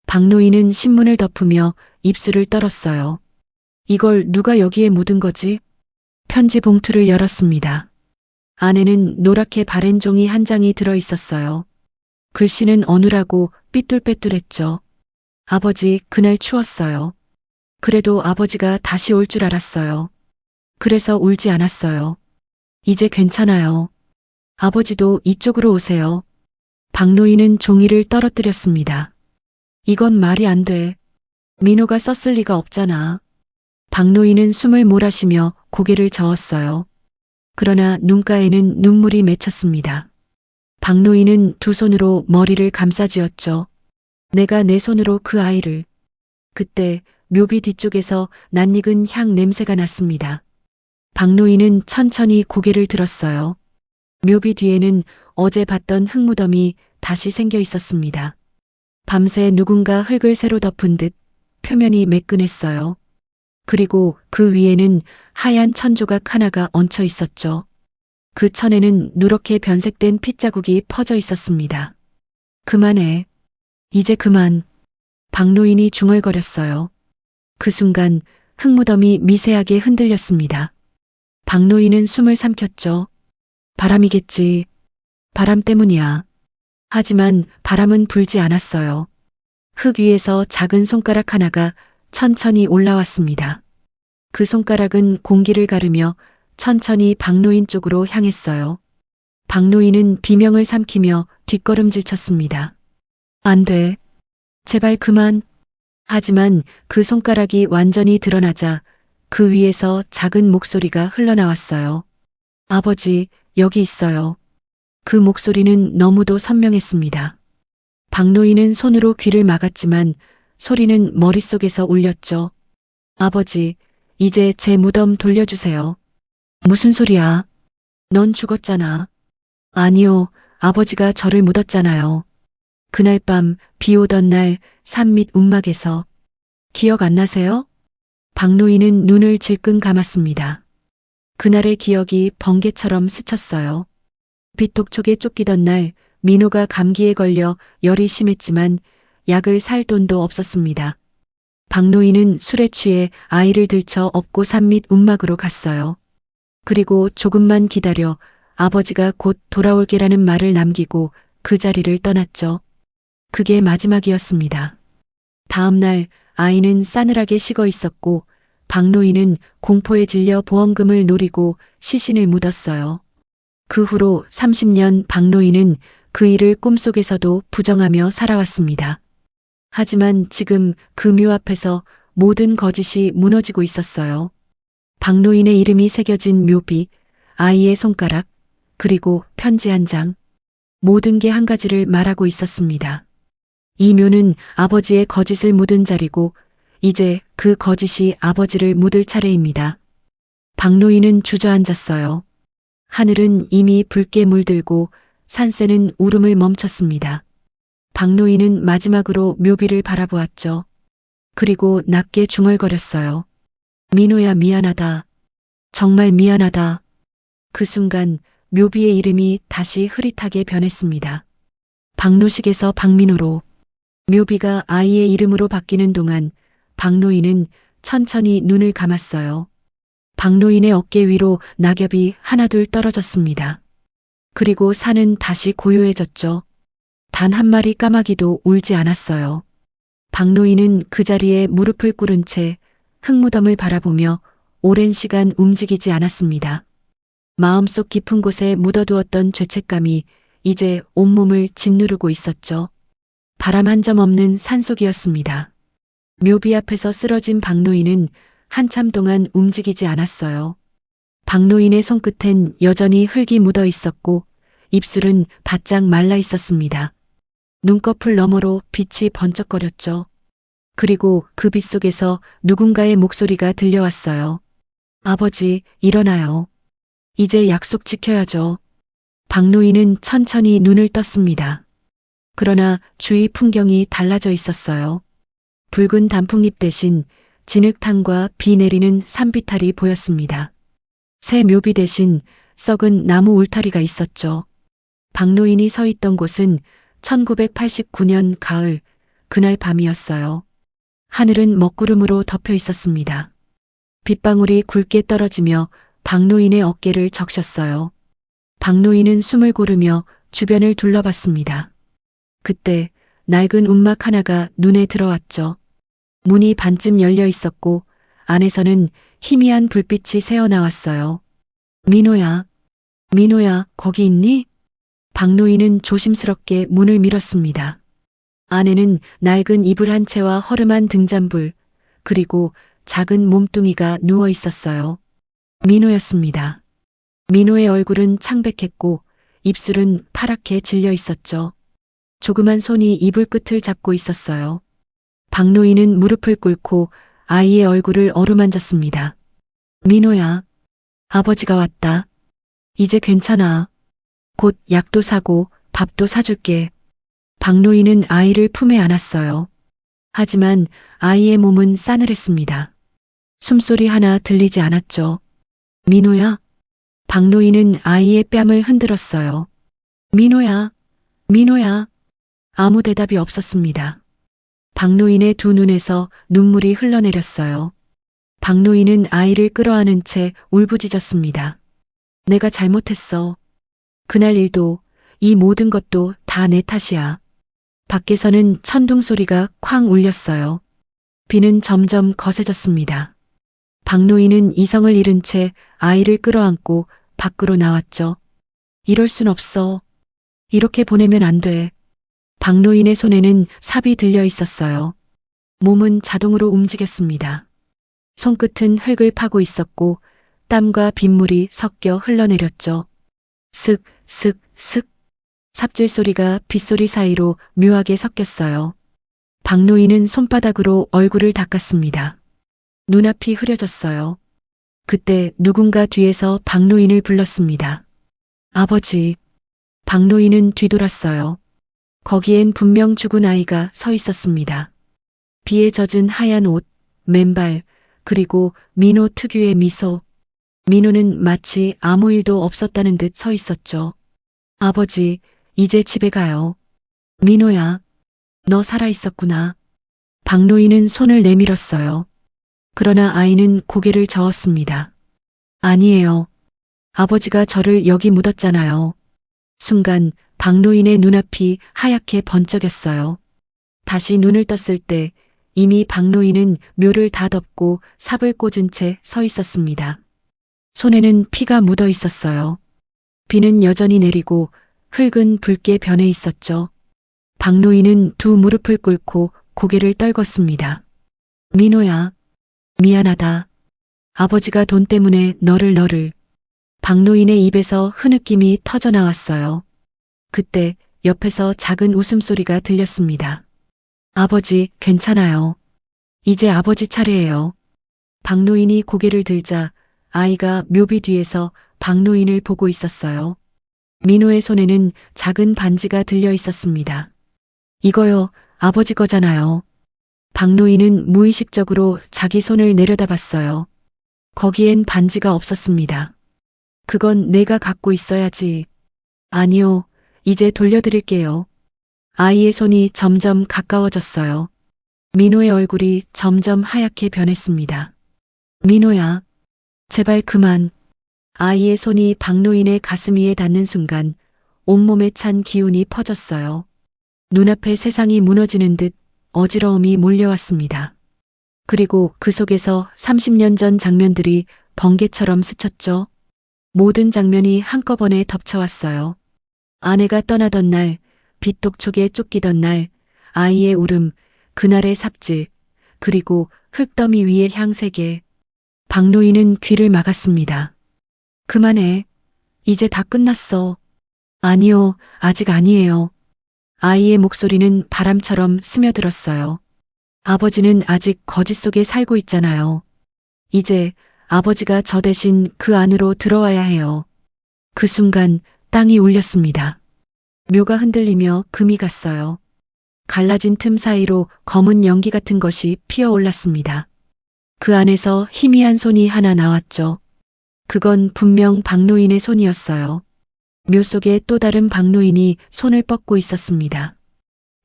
박노인은 신문을 덮으며 입술을 떨었어요. 이걸 누가 여기에 묻은 거지? 편지 봉투를 열었습니다. 안에는 노랗게 바랜 종이 한 장이 들어 있었어요. 글씨는 어눌하고 삐뚤빼뚤했죠. 아버지, 그날 추웠어요. 그래도 아버지가 다시 올 줄 알았어요. 그래서 울지 않았어요. 이제 괜찮아요. 아버지도 이쪽으로 오세요. 박노인은 종이를 떨어뜨렸습니다. 이건 말이 안 돼. 민호가 썼을 리가 없잖아. 박노인은 숨을 몰아쉬며 고개를 저었어요. 그러나 눈가에는 눈물이 맺혔습니다. 박노인은 두 손으로 머리를 감싸쥐었죠. 내가 내 손으로 그 아이를. 그때 묘비 뒤쪽에서 낯익은 향 냄새가 났습니다. 박노인은 천천히 고개를 들었어요. 묘비 뒤에는 어제 봤던 흙무덤이 다시 생겨 있었습니다. 밤새 누군가 흙을 새로 덮은 듯 표면이 매끈했어요. 그리고 그 위에는 하얀 천조각 하나가 얹혀 있었죠. 그 천에는 누렇게 변색된 핏자국이 퍼져 있었습니다. 그만해. 이제 그만. 박노인이 중얼거렸어요. 그 순간 흙무덤이 미세하게 흔들렸습니다. 박노인은 숨을 삼켰죠. 바람이겠지. 바람 때문이야. 하지만 바람은 불지 않았어요. 흙 위에서 작은 손가락 하나가 천천히 올라왔습니다. 그 손가락은 공기를 가르며 천천히 박노인 쪽으로 향했어요. 박노인은 비명을 삼키며 뒷걸음질 쳤습니다. 안 돼. 제발 그만. 하지만 그 손가락이 완전히 드러나자 그 위에서 작은 목소리가 흘러나왔어요. 아버지, 여기 있어요. 그 목소리는 너무도 선명했습니다. 박노인은 손으로 귀를 막았지만 소리는 머릿속에서 울렸죠. 아버지, 이제 제 무덤 돌려주세요. 무슨 소리야? 넌 죽었잖아. 아니요, 아버지가 저를 묻었잖아요. 그날 밤 비 오던 날 산 밑 움막에서. 기억 안 나세요? 박노인은 눈을 질끈 감았습니다. 그날의 기억이 번개처럼 스쳤어요. 빗독촉에 쫓기던 날 민호가 감기에 걸려 열이 심했지만 약을 살 돈도 없었습니다. 박노인은 술에 취해 아이를 들쳐 업고 산 밑 움막으로 갔어요. 그리고 조금만 기다려 아버지가 곧 돌아올게라는 말을 남기고 그 자리를 떠났죠. 그게 마지막이었습니다. 다음 날 아이는 싸늘하게 식어 있었고 박노인은 공포에 질려 보험금을 노리고 시신을 묻었어요. 그 후로 30년 박노인은 그 일을 꿈속에서도 부정하며 살아왔습니다. 하지만 지금 그 묘 앞에서 모든 거짓이 무너지고 있었어요. 박노인의 이름이 새겨진 묘비, 아이의 손가락, 그리고 편지 한 장. 모든 게 한 가지를 말하고 있었습니다. 이 묘는 아버지의 거짓을 묻은 자리고 이제 그 거짓이 아버지를 묻을 차례입니다. 박노인은 주저앉았어요. 하늘은 이미 붉게 물들고 산새는 울음을 멈췄습니다. 박노인은 마지막으로 묘비를 바라보았죠. 그리고 낮게 중얼거렸어요. 민호야, 미안하다. 정말 미안하다. 그 순간 묘비의 이름이 다시 흐릿하게 변했습니다. 박노식에서 박민호로. 묘비가 아이의 이름으로 바뀌는 동안 박노인은 천천히 눈을 감았어요. 박노인의 어깨 위로 낙엽이 하나둘 떨어졌습니다. 그리고 산은 다시 고요해졌죠. 단 한 마리 까마귀도 울지 않았어요. 박노인은 그 자리에 무릎을 꿇은 채 흙무덤을 바라보며 오랜 시간 움직이지 않았습니다. 마음속 깊은 곳에 묻어두었던 죄책감이 이제 온몸을 짓누르고 있었죠. 바람 한 점 없는 산속이었습니다. 묘비 앞에서 쓰러진 박노인은 한참 동안 움직이지 않았어요. 박노인의 손끝엔 여전히 흙이 묻어 있었고 입술은 바짝 말라 있었습니다. 눈꺼풀 너머로 빛이 번쩍거렸죠. 그리고 그 빛 속에서 누군가의 목소리가 들려왔어요. 아버지, 일어나요. 이제 약속 지켜야죠. 박노인은 천천히 눈을 떴습니다. 그러나 주위 풍경이 달라져 있었어요. 붉은 단풍잎 대신 진흙탕과 비 내리는 산비탈이 보였습니다. 새 묘비 대신 썩은 나무 울타리가 있었죠. 박노인이 서 있던 곳은 1989년 가을, 그날 밤이었어요. 하늘은 먹구름으로 덮여 있었습니다. 빗방울이 굵게 떨어지며 박노인의 어깨를 적셨어요. 박노인은 숨을 고르며 주변을 둘러봤습니다. 그때 낡은 움막 하나가 눈에 들어왔죠. 문이 반쯤 열려 있었고 안에서는 희미한 불빛이 새어나왔어요. 민호야, 민호야, 거기 있니? 박노인은 조심스럽게 문을 밀었습니다. 안에는 낡은 이불 한 채와 허름한 등잔불, 그리고 작은 몸뚱이가 누워 있었어요. 민호였습니다. 민호의 얼굴은 창백했고 입술은 파랗게 질려 있었죠. 조그만 손이 이불 끝을 잡고 있었어요. 박노인은 무릎을 꿇고 아이의 얼굴을 어루만졌습니다. 민호야, 아버지가 왔다. 이제 괜찮아. 곧 약도 사고 밥도 사줄게. 박노인은 아이를 품에 안았어요. 하지만 아이의 몸은 싸늘했습니다. 숨소리 하나 들리지 않았죠. 민호야? 박노인은 아이의 뺨을 흔들었어요. 민호야, 민호야. 아무 대답이 없었습니다. 박노인의 두 눈에서 눈물이 흘러내렸어요. 박노인은 아이를 끌어안은 채 울부짖었습니다. 내가 잘못했어. 그날 일도, 이 모든 것도 다 내 탓이야. 밖에서는 천둥 소리가 쾅 울렸어요. 비는 점점 거세졌습니다. 박노인은 이성을 잃은 채 아이를 끌어안고 밖으로 나왔죠. 이럴 순 없어. 이렇게 보내면 안 돼. 박노인의 손에는 삽이 들려 있었어요. 몸은 자동으로 움직였습니다. 손끝은 흙을 파고 있었고 땀과 빗물이 섞여 흘러내렸죠. 슥, 슥, 슥. 삽질 소리가 빗소리 사이로 묘하게 섞였어요. 박노인은 손바닥으로 얼굴을 닦았습니다. 눈앞이 흐려졌어요. 그때 누군가 뒤에서 박노인을 불렀습니다. 아버지. 박노인은 뒤돌았어요. 거기엔 분명 죽은 아이가 서 있었습니다. 비에 젖은 하얀 옷, 맨발, 그리고 민호 특유의 미소. 민호는 마치 아무 일도 없었다는 듯 서 있었죠. 아버지, 이제 집에 가요. 민호야, 너 살아있었구나. 박노인은 손을 내밀었어요. 그러나 아이는 고개를 저었습니다. 아니에요. 아버지가 저를 여기 묻었잖아요. 순간 박노인의 눈앞이 하얗게 번쩍였어요. 다시 눈을 떴을 때 이미 박노인은 묘를 다 덮고 삽을 꽂은 채 서 있었습니다. 손에는 피가 묻어 있었어요. 비는 여전히 내리고 흙은 붉게 변해 있었죠. 박노인은 두 무릎을 꿇고 고개를 떨궜습니다. 민호야, 미안하다. 아버지가 돈 때문에 너를. 박노인의 입에서 흐느낌이 터져나왔어요. 그때 옆에서 작은 웃음소리가 들렸습니다. 아버지, 괜찮아요. 이제 아버지 차례예요. 박노인이 고개를 들자 아이가 묘비 뒤에서 박노인을 보고 있었어요. 민호의 손에는 작은 반지가 들려 있었습니다. 이거요, 아버지 거잖아요. 박노인은 무의식적으로 자기 손을 내려다봤어요. 거기엔 반지가 없었습니다. 그건 내가 갖고 있어야지. 아니요, 이제 돌려드릴게요. 아이의 손이 점점 가까워졌어요. 민호의 얼굴이 점점 하얗게 변했습니다. 민호야, 제발 그만. 아이의 손이 박노인의 가슴 위에 닿는 순간 온몸에 찬 기운이 퍼졌어요. 눈앞에 세상이 무너지는 듯 어지러움이 몰려왔습니다. 그리고 그 속에서 30년 전 장면들이 번개처럼 스쳤죠. 모든 장면이 한꺼번에 덮쳐왔어요. 아내가 떠나던 날, 빚독촉에 쫓기던 날, 아이의 울음, 그날의 삽질, 그리고 흙더미 위의 향세계. 박노인은 귀를 막았습니다. 그만해. 이제 다 끝났어. 아니요, 아직 아니에요. 아이의 목소리는 바람처럼 스며들었어요. 아버지는 아직 거짓 속에 살고 있잖아요. 이제 아버지가 저 대신 그 안으로 들어와야 해요. 그 순간 땅이 울렸습니다. 묘가 흔들리며 금이 갔어요. 갈라진 틈 사이로 검은 연기 같은 것이 피어올랐습니다. 그 안에서 희미한 손이 하나 나왔죠. 그건 분명 박노인의 손이었어요. 묘 속에 또 다른 박노인이 손을 뻗고 있었습니다.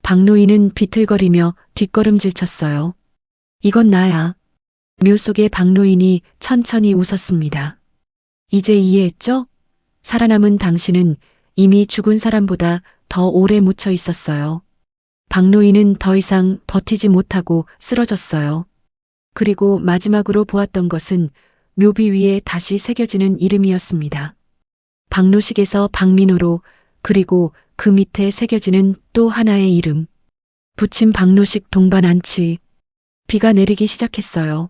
박노인은 비틀거리며 뒷걸음질 쳤어요. 이건 나야. 묘 속의 박노인이 천천히 웃었습니다. 이제 이해했죠? 살아남은 당신은 이미 죽은 사람보다 더 오래 묻혀 있었어요. 박노인은 더 이상 버티지 못하고 쓰러졌어요. 그리고 마지막으로 보았던 것은 묘비 위에 다시 새겨지는 이름이었습니다. 박노식에서 박민호로, 그리고 그 밑에 새겨지는 또 하나의 이름. 부친 박노식 동반 안치. 비가 내리기 시작했어요.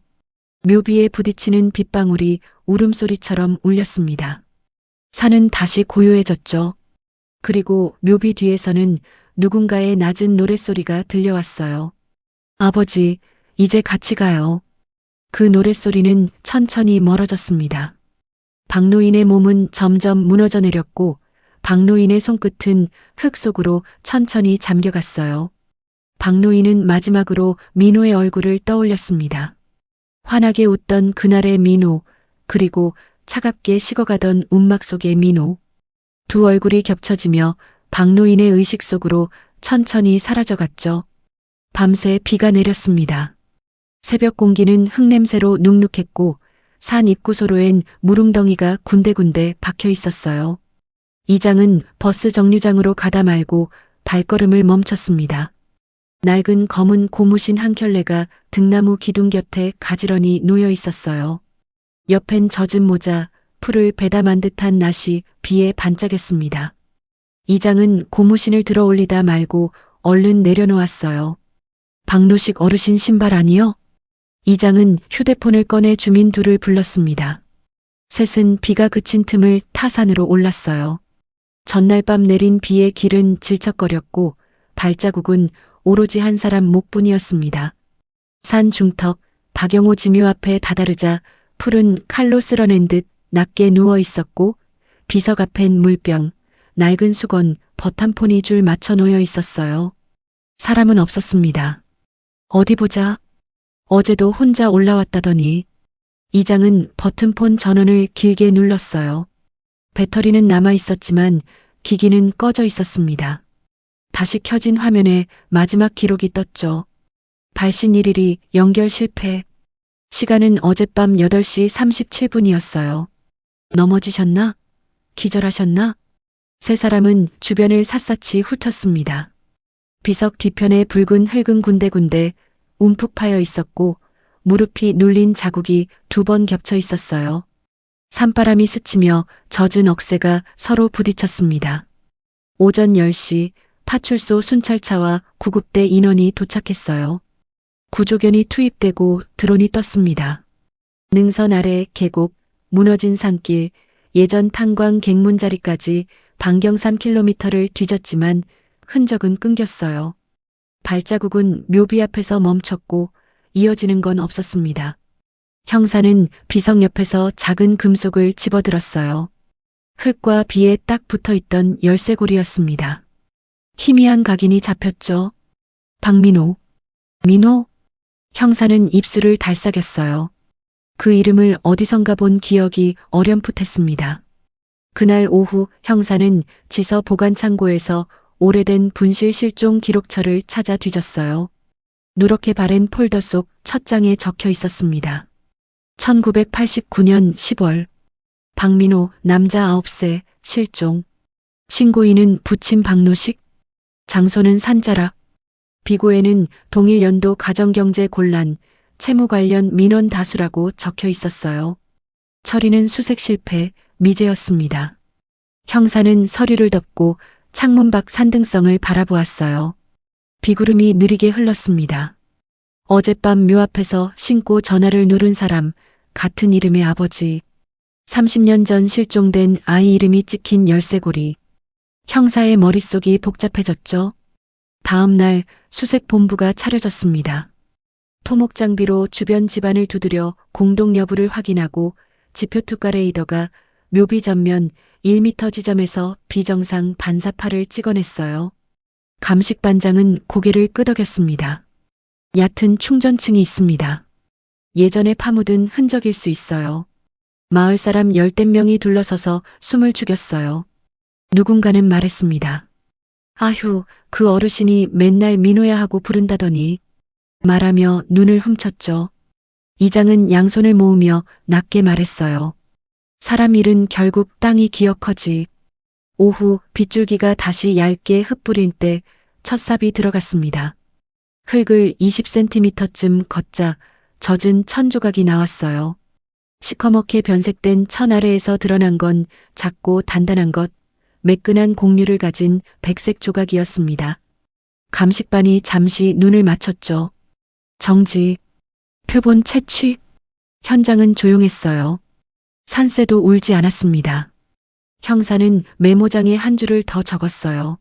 묘비에 부딪히는 빗방울이 울음소리처럼 울렸습니다. 산은 다시 고요해졌죠. 그리고 묘비 뒤에서는 누군가의 낮은 노랫소리가 들려왔어요. 아버지, 이제 같이 가요. 그 노랫소리는 천천히 멀어졌습니다. 박노인의 몸은 점점 무너져 내렸고 박노인의 손끝은 흙 속으로 천천히 잠겨갔어요. 박노인은 마지막으로 민호의 얼굴을 떠올렸습니다. 환하게 웃던 그날의 민호, 그리고 차갑게 식어가던 움막 속의 민호. 두 얼굴이 겹쳐지며 박노인의 의식 속으로 천천히 사라져갔죠. 밤새 비가 내렸습니다. 새벽 공기는 흙냄새로 눅눅했고 산 입구소로엔 무릉덩이가 군데군데 박혀 있었어요. 이장은 버스 정류장으로 가다 말고 발걸음을 멈췄습니다. 낡은 검은 고무신 한 켤레가 등나무 기둥 곁에 가지런히 놓여 있었어요. 옆엔 젖은 모자, 풀을 베담한 듯한 낫이 비에 반짝였습니다. 이장은 고무신을 들어 올리다 말고 얼른 내려놓았어요. 박노식 어르신 신발 아니요? 이장은 휴대폰을 꺼내 주민 둘을 불렀습니다. 셋은 비가 그친 틈을 타 산으로 올랐어요. 전날 밤 내린 비에 길은 질척거렸고 발자국은 오로지 한 사람 목뿐이었습니다. 산 중턱 박영호 지묘 앞에 다다르자 풀은 칼로 쓸어낸 듯 낮게 누워 있었고 비석 앞엔 물병, 낡은 수건, 벗 한 폰이 줄 맞춰 놓여 있었어요. 사람은 없었습니다. 어디 보자. 어제도 혼자 올라왔다더니. 이장은 버튼폰 전원을 길게 눌렀어요. 배터리는 남아 있었지만 기기는 꺼져 있었습니다. 다시 켜진 화면에 마지막 기록이 떴죠. 발신 1일이 연결 실패. 시간은 어젯밤 8시 37분이었어요. 넘어지셨나? 기절하셨나? 세 사람은 주변을 샅샅이 훑었습니다. 비석 뒤편에 붉은 흙은 군데군데 움푹 파여 있었고 무릎이 눌린 자국이 2번 겹쳐 있었어요. 산바람이 스치며 젖은 억새가 서로 부딪혔습니다. 오전 10시 파출소 순찰차와 구급대 인원이 도착했어요. 구조견이 투입되고 드론이 떴습니다. 능선 아래 계곡, 무너진 산길, 예전 탄광 갱문자리까지 반경 3km를 뒤졌지만 흔적은 끊겼어요. 발자국은 묘비 앞에서 멈췄고 이어지는 건 없었습니다. 형사는 비석 옆에서 작은 금속을 집어들었어요. 흙과 비에 딱 붙어있던 열쇠고리였습니다. 희미한 각인이 잡혔죠. 박민호. 민호? 형사는 입술을 달싹였어요. 그 이름을 어디선가 본 기억이 어렴풋했습니다. 그날 오후 형사는 지서 보관창고에서 오래된 분실 실종 기록처를 찾아 뒤졌어요. 누렇게 바랜 폴더 속 첫 장에 적혀 있었습니다. 1989년 10월 박민호 남자 9세 실종. 신고인은 부친 박노식. 장소는 산자락. 비고에는 동일 연도 가정경제 곤란, 채무 관련 민원 다수라고 적혀 있었어요. 처리는 수색 실패, 미제였습니다. 형사는 서류를 덮고 창문 밖 산등성을 바라보았어요. 비구름이 느리게 흘렀습니다. 어젯밤 묘 앞에서 신고 전화를 누른 사람, 같은 이름의 아버지. 30년 전 실종된 아이 이름이 찍힌 열쇠고리. 형사의 머릿속이 복잡해졌죠. 다음 날 수색 본부가 차려졌습니다. 토목 장비로 주변 집안을 두드려 공동 여부를 확인하고 지표투과 레이더가 묘비 전면 1m 지점에서 비정상 반사파를 찍어냈어요. 감식 반장은 고개를 끄덕였습니다. 얕은 충전층이 있습니다. 예전에 파묻은 흔적일 수 있어요. 마을 사람 10댓 명이 둘러서서 숨을 죽였어요. 누군가는 말했습니다. 아휴, 그 어르신이 맨날 민호야 하고 부른다더니. 말하며 눈을 훔쳤죠. 이장은 양손을 모으며 낮게 말했어요. 사람 일은 결국 땅이 기억하지. 오후 빗줄기가 다시 얇게 흩뿌릴 때 첫 삽이 들어갔습니다. 흙을 20cm쯤 걷자 젖은 천 조각이 나왔어요. 시커멓게 변색된 천 아래에서 드러난 건 작고 단단한 것, 매끈한 곡류를 가진 백색 조각이었습니다. 감식반이 잠시 눈을 맞췄죠. 정지. 표본 채취. 현장은 조용했어요. 산새도 울지 않았습니다. 형사는 메모장에 한 줄을 더 적었어요.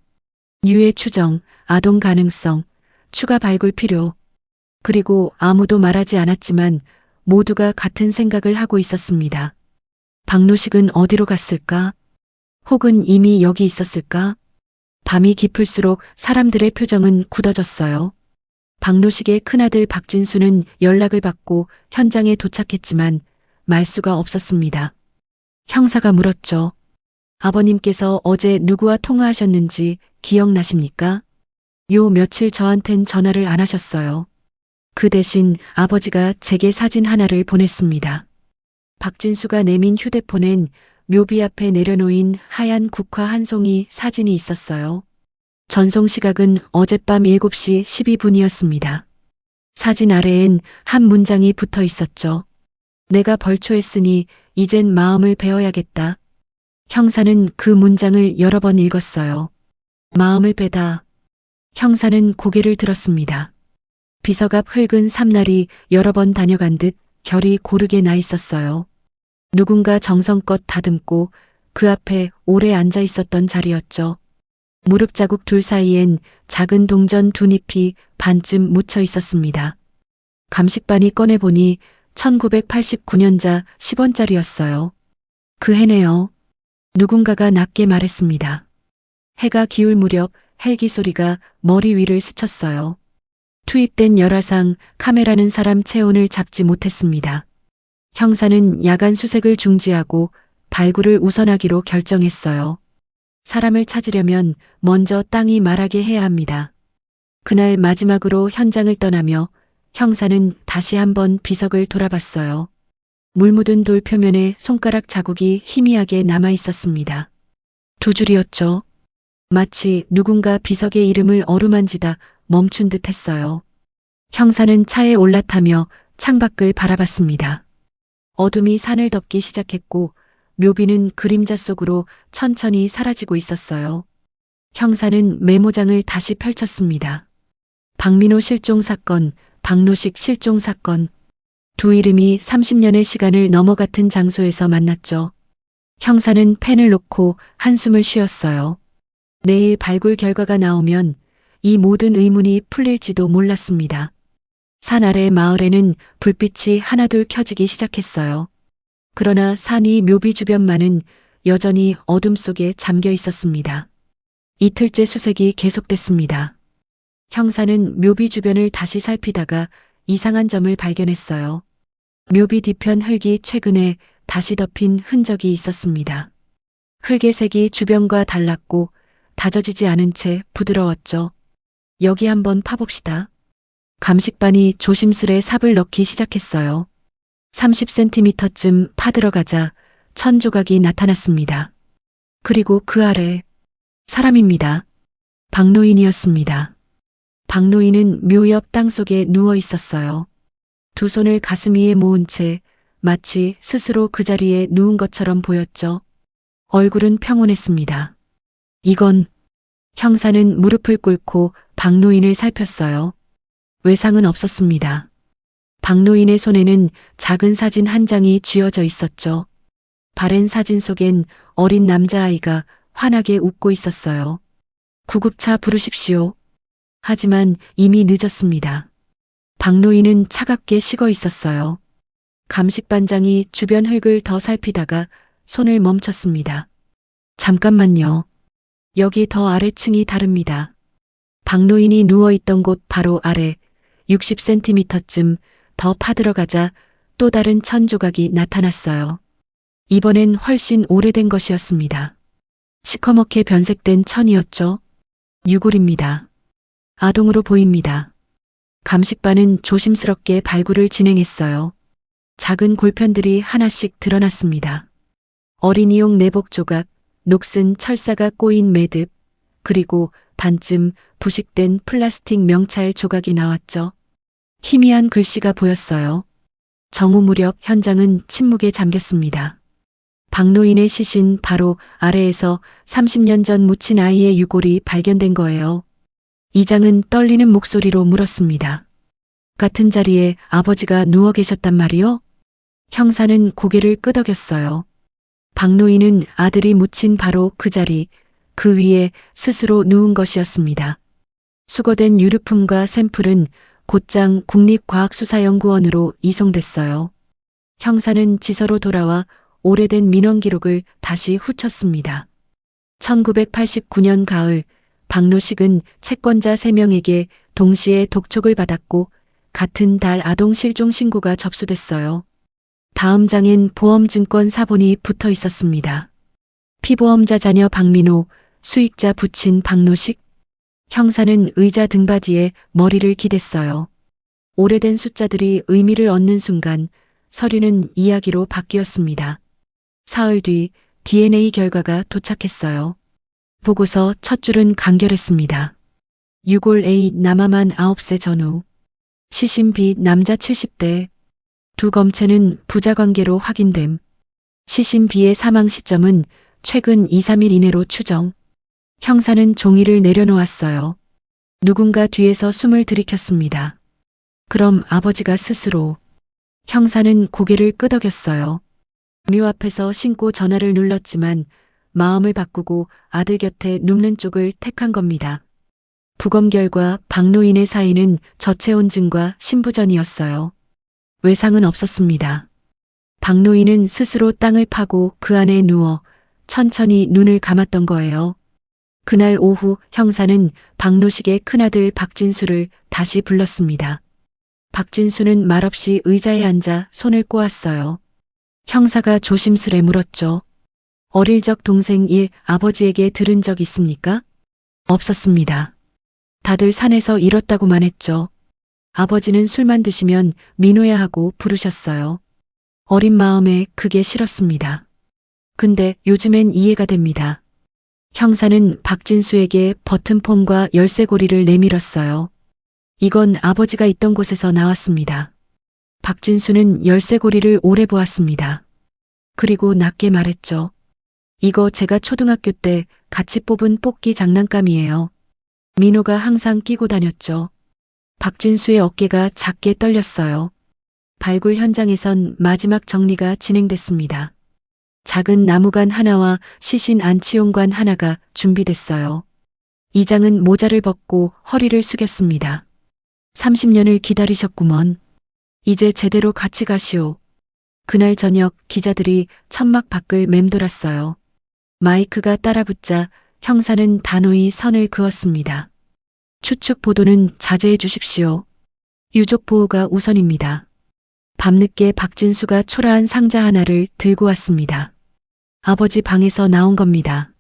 유해 추정, 아동 가능성, 추가 발굴 필요. 그리고 아무도 말하지 않았지만 모두가 같은 생각을 하고 있었습니다. 박노식은 어디로 갔을까? 혹은 이미 여기 있었을까? 밤이 깊을수록 사람들의 표정은 굳어졌어요. 박노식의 큰아들 박진수는 연락을 받고 현장에 도착했지만 말수가 없었습니다. 형사가 물었죠. 아버님께서 어제 누구와 통화하셨는지 기억나십니까? 요 며칠 저한텐 전화를 안 하셨어요. 그 대신 아버지가 제게 사진 하나를 보냈습니다. 박진수가 내민 휴대폰엔 묘비 앞에 내려놓인 하얀 국화 한 송이 사진이 있었어요. 전송 시각은 어젯밤 7시 12분이었습니다. 사진 아래엔 한 문장이 붙어 있었죠. 내가 벌초했으니 이젠 마음을 베어야겠다. 형사는 그 문장을 여러 번 읽었어요. 마음을 베다. 형사는 고개를 들었습니다. 비석 앞 흙은 삼날이 여러 번 다녀간 듯 결이 고르게 나 있었어요. 누군가 정성껏 다듬고 그 앞에 오래 앉아 있었던 자리였죠. 무릎 자국 둘 사이엔 작은 동전 두 잎이 반쯤 묻혀 있었습니다. 감식반이 꺼내보니 1989년자 10원짜리였어요. 그 해네요. 누군가가 낮게 말했습니다. 해가 기울 무렵 헬기 소리가 머리 위를 스쳤어요. 투입된 열화상 카메라는 사람 체온을 잡지 못했습니다. 형사는 야간 수색을 중지하고 발굴을 우선하기로 결정했어요. 사람을 찾으려면 먼저 땅이 말하게 해야 합니다. 그날 마지막으로 현장을 떠나며 형사는 다시 한번 비석을 돌아봤어요. 물 묻은 돌 표면에 손가락 자국이 희미하게 남아 있었습니다. 두 줄이었죠. 마치 누군가 비석의 이름을 어루만지다 멈춘 듯 했어요. 형사는 차에 올라타며 창밖을 바라봤습니다. 어둠이 산을 덮기 시작했고 묘비는 그림자 속으로 천천히 사라지고 있었어요. 형사는 메모장을 다시 펼쳤습니다. 박민호 실종 사건, 박노식 실종 사건. 두 이름이 30년의 시간을 넘어 같은 장소에서 만났죠. 형사는 펜을 놓고 한숨을 쉬었어요. 내일 발굴 결과가 나오면 이 모든 의문이 풀릴지도 몰랐습니다. 산 아래 마을에는 불빛이 하나둘 켜지기 시작했어요. 그러나 산 위 묘비 주변만은 여전히 어둠 속에 잠겨 있었습니다. 이틀째 수색이 계속됐습니다. 형사는 묘비 주변을 다시 살피다가 이상한 점을 발견했어요. 묘비 뒤편 흙이 최근에 다시 덮인 흔적이 있었습니다. 흙의 색이 주변과 달랐고 다져지지 않은 채 부드러웠죠. 여기 한번 파봅시다. 감식반이 조심스레 삽을 넣기 시작했어요. 30cm쯤 파들어가자 천 조각이 나타났습니다. 그리고 그 아래 사람입니다. 박노인이었습니다. 박노인은 묘 옆 땅속에 누워 있었어요. 두 손을 가슴 위에 모은 채 마치 스스로 그 자리에 누운 것처럼 보였죠. 얼굴은 평온했습니다. 이건 형사는 무릎을 꿇고 박노인을 살폈어요. 외상은 없었습니다. 박노인의 손에는 작은 사진 한 장이 쥐어져 있었죠. 바랜 사진 속엔 어린 남자아이가 환하게 웃고 있었어요. 구급차 부르십시오. 하지만 이미 늦었습니다. 박노인은 차갑게 식어 있었어요. 감식반장이 주변 흙을 더 살피다가 손을 멈췄습니다. 잠깐만요. 여기 더 아래층이 다릅니다. 박노인이 누워있던 곳 바로 아래 60cm쯤 더 파들어가자 또 다른 천 조각이 나타났어요. 이번엔 훨씬 오래된 것이었습니다. 시커멓게 변색된 천이었죠. 유골입니다. 아동으로 보입니다. 감식반은 조심스럽게 발굴을 진행했어요. 작은 골편들이 하나씩 드러났습니다. 어린이용 내복 조각, 녹슨 철사가 꼬인 매듭, 그리고 반쯤 부식된 플라스틱 명찰 조각이 나왔죠. 희미한 글씨가 보였어요. 정오 무렵 현장은 침묵에 잠겼습니다. 박노인의 시신 바로 아래에서 30년 전 묻힌 아이의 유골이 발견된 거예요. 이장은 떨리는 목소리로 물었습니다. 같은 자리에 아버지가 누워 계셨단 말이요? 형사는 고개를 끄덕였어요. 박노인은 아들이 묻힌 바로 그 자리, 그 위에 스스로 누운 것이었습니다. 수거된 유류품과 샘플은 곧장 국립과학수사연구원으로 이송됐어요. 형사는 지서로 돌아와 오래된 민원 기록을 다시 훑었습니다. 1989년 가을, 박노식은 채권자 3명에게 동시에 독촉을 받았고 같은 달 아동 실종 신고가 접수됐어요. 다음 장엔 보험증권 사본이 붙어 있었습니다. 피보험자 자녀 박민호, 수익자 부친 박노식. 형사는 의자 등받이에 머리를 기댔어요. 오래된 숫자들이 의미를 얻는 순간 서류는 이야기로 바뀌었습니다. 사흘 뒤 DNA 결과가 도착했어요. 보고서 첫 줄은 간결했습니다. 유골 A 남아만 9세 전후. 시신 B 남자 70대. 두 검체는 부자관계로 확인됨. 시신 B의 사망 시점은 최근 2, 3일 이내로 추정. 형사는 종이를 내려놓았어요. 누군가 뒤에서 숨을 들이켰습니다. 그럼 아버지가 스스로. 형사는 고개를 끄덕였어요. 묘 앞에서 신고 전화를 눌렀지만 마음을 바꾸고 아들 곁에 눕는 쪽을 택한 겁니다. 부검 결과 박노인의 사인은 저체온증과 신부전이었어요. 외상은 없었습니다. 박노인은 스스로 땅을 파고 그 안에 누워 천천히 눈을 감았던 거예요. 그날 오후 형사는 박노식의 큰아들 박진수를 다시 불렀습니다. 박진수는 말없이 의자에 앉아 손을 꼬았어요. 형사가 조심스레 물었죠. 어릴 적 동생 일 아버지에게 들은 적 있습니까? 없었습니다. 다들 산에서 잃었다고만 했죠. 아버지는 술만 드시면 민호야 하고 부르셨어요. 어린 마음에 그게 싫었습니다. 근데 요즘엔 이해가 됩니다. 형사는 박진수에게 버튼폰과 열쇠고리를 내밀었어요. 이건 아버지가 있던 곳에서 나왔습니다. 박진수는 열쇠고리를 오래 보았습니다. 그리고 낮게 말했죠. 이거 제가 초등학교 때 같이 뽑은 뽑기 장난감이에요. 민호가 항상 끼고 다녔죠. 박진수의 어깨가 작게 떨렸어요. 발굴 현장에선 마지막 정리가 진행됐습니다. 작은 나무관 하나와 시신 안치용관 하나가 준비됐어요. 이장은 모자를 벗고 허리를 숙였습니다. 30년을 기다리셨구먼. 이제 제대로 같이 가시오. 그날 저녁 기자들이 천막 밖을 맴돌았어요. 마이크가 따라붙자 형사는 단호히 선을 그었습니다. 추측 보도는 자제해 주십시오. 유족 보호가 우선입니다. 밤늦게 박진수가 초라한 상자 하나를 들고 왔습니다. 아버지 방에서 나온 겁니다.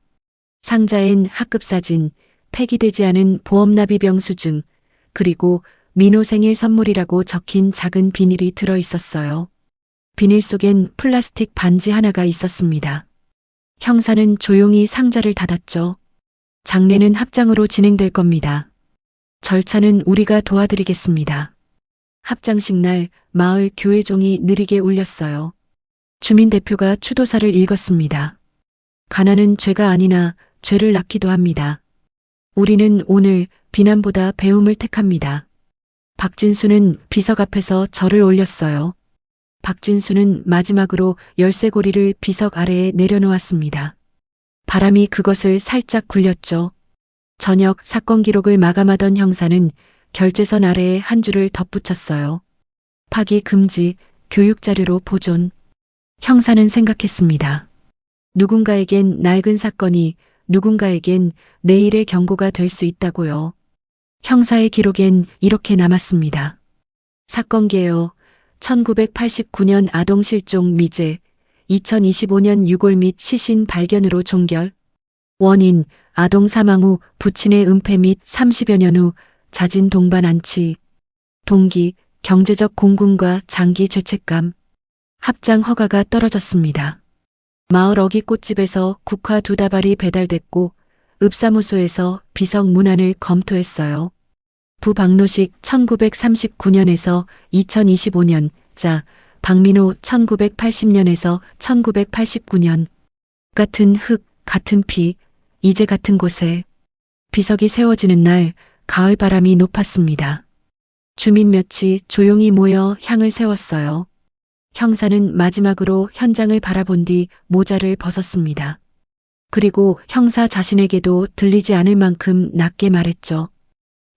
상자엔 학급 사진, 폐기되지 않은 보험납입 영수증, 그리고 민호 생일 선물이라고 적힌 작은 비닐이 들어 있었어요. 비닐 속엔 플라스틱 반지 하나가 있었습니다. 형사는 조용히 상자를 닫았죠. 장례는 합장으로 진행될 겁니다. 절차는 우리가 도와드리겠습니다. 합장식 날 마을 교회종이 느리게 울렸어요. 주민 대표가 추도사를 읽었습니다. 가난은 죄가 아니나 죄를 낳기도 합니다. 우리는 오늘 비난보다 배움을 택합니다. 박진수는 비석 앞에서 절을 올렸어요. 박진수는 마지막으로 열쇠고리를 비석 아래에 내려놓았습니다. 바람이 그것을 살짝 굴렸죠. 저녁 사건 기록을 마감하던 형사는 결재선 아래에 한 줄을 덧붙였어요. 파기 금지, 교육 자료로 보존. 형사는 생각했습니다. 누군가에겐 낡은 사건이 누군가에겐 내일의 경고가 될 수 있다고요. 형사의 기록엔 이렇게 남았습니다. 사건 개요. 1989년 아동 실종 미제, 2025년 유골 및 시신 발견으로 종결. 원인, 아동 사망 후 부친의 은폐 및 30여 년 후 자진 동반 안치. 동기, 경제적 공군과 장기 죄책감. 합장 허가가 떨어졌습니다. 마을 어기 꽃집에서 국화 2다발이 배달됐고 읍사무소에서 비석 문안을 검토했어요. 부박로식 1939년에서 2025년, 자, 박민호 1980년에서 1989년. 같은 흙, 같은 피, 이제 같은 곳에. 비석이 세워지는 날 가을 바람이 높았습니다. 주민 몇이 조용히 모여 향을 세웠어요. 형사는 마지막으로 현장을 바라본 뒤 모자를 벗었습니다. 그리고 형사 자신에게도 들리지 않을 만큼 낮게 말했죠.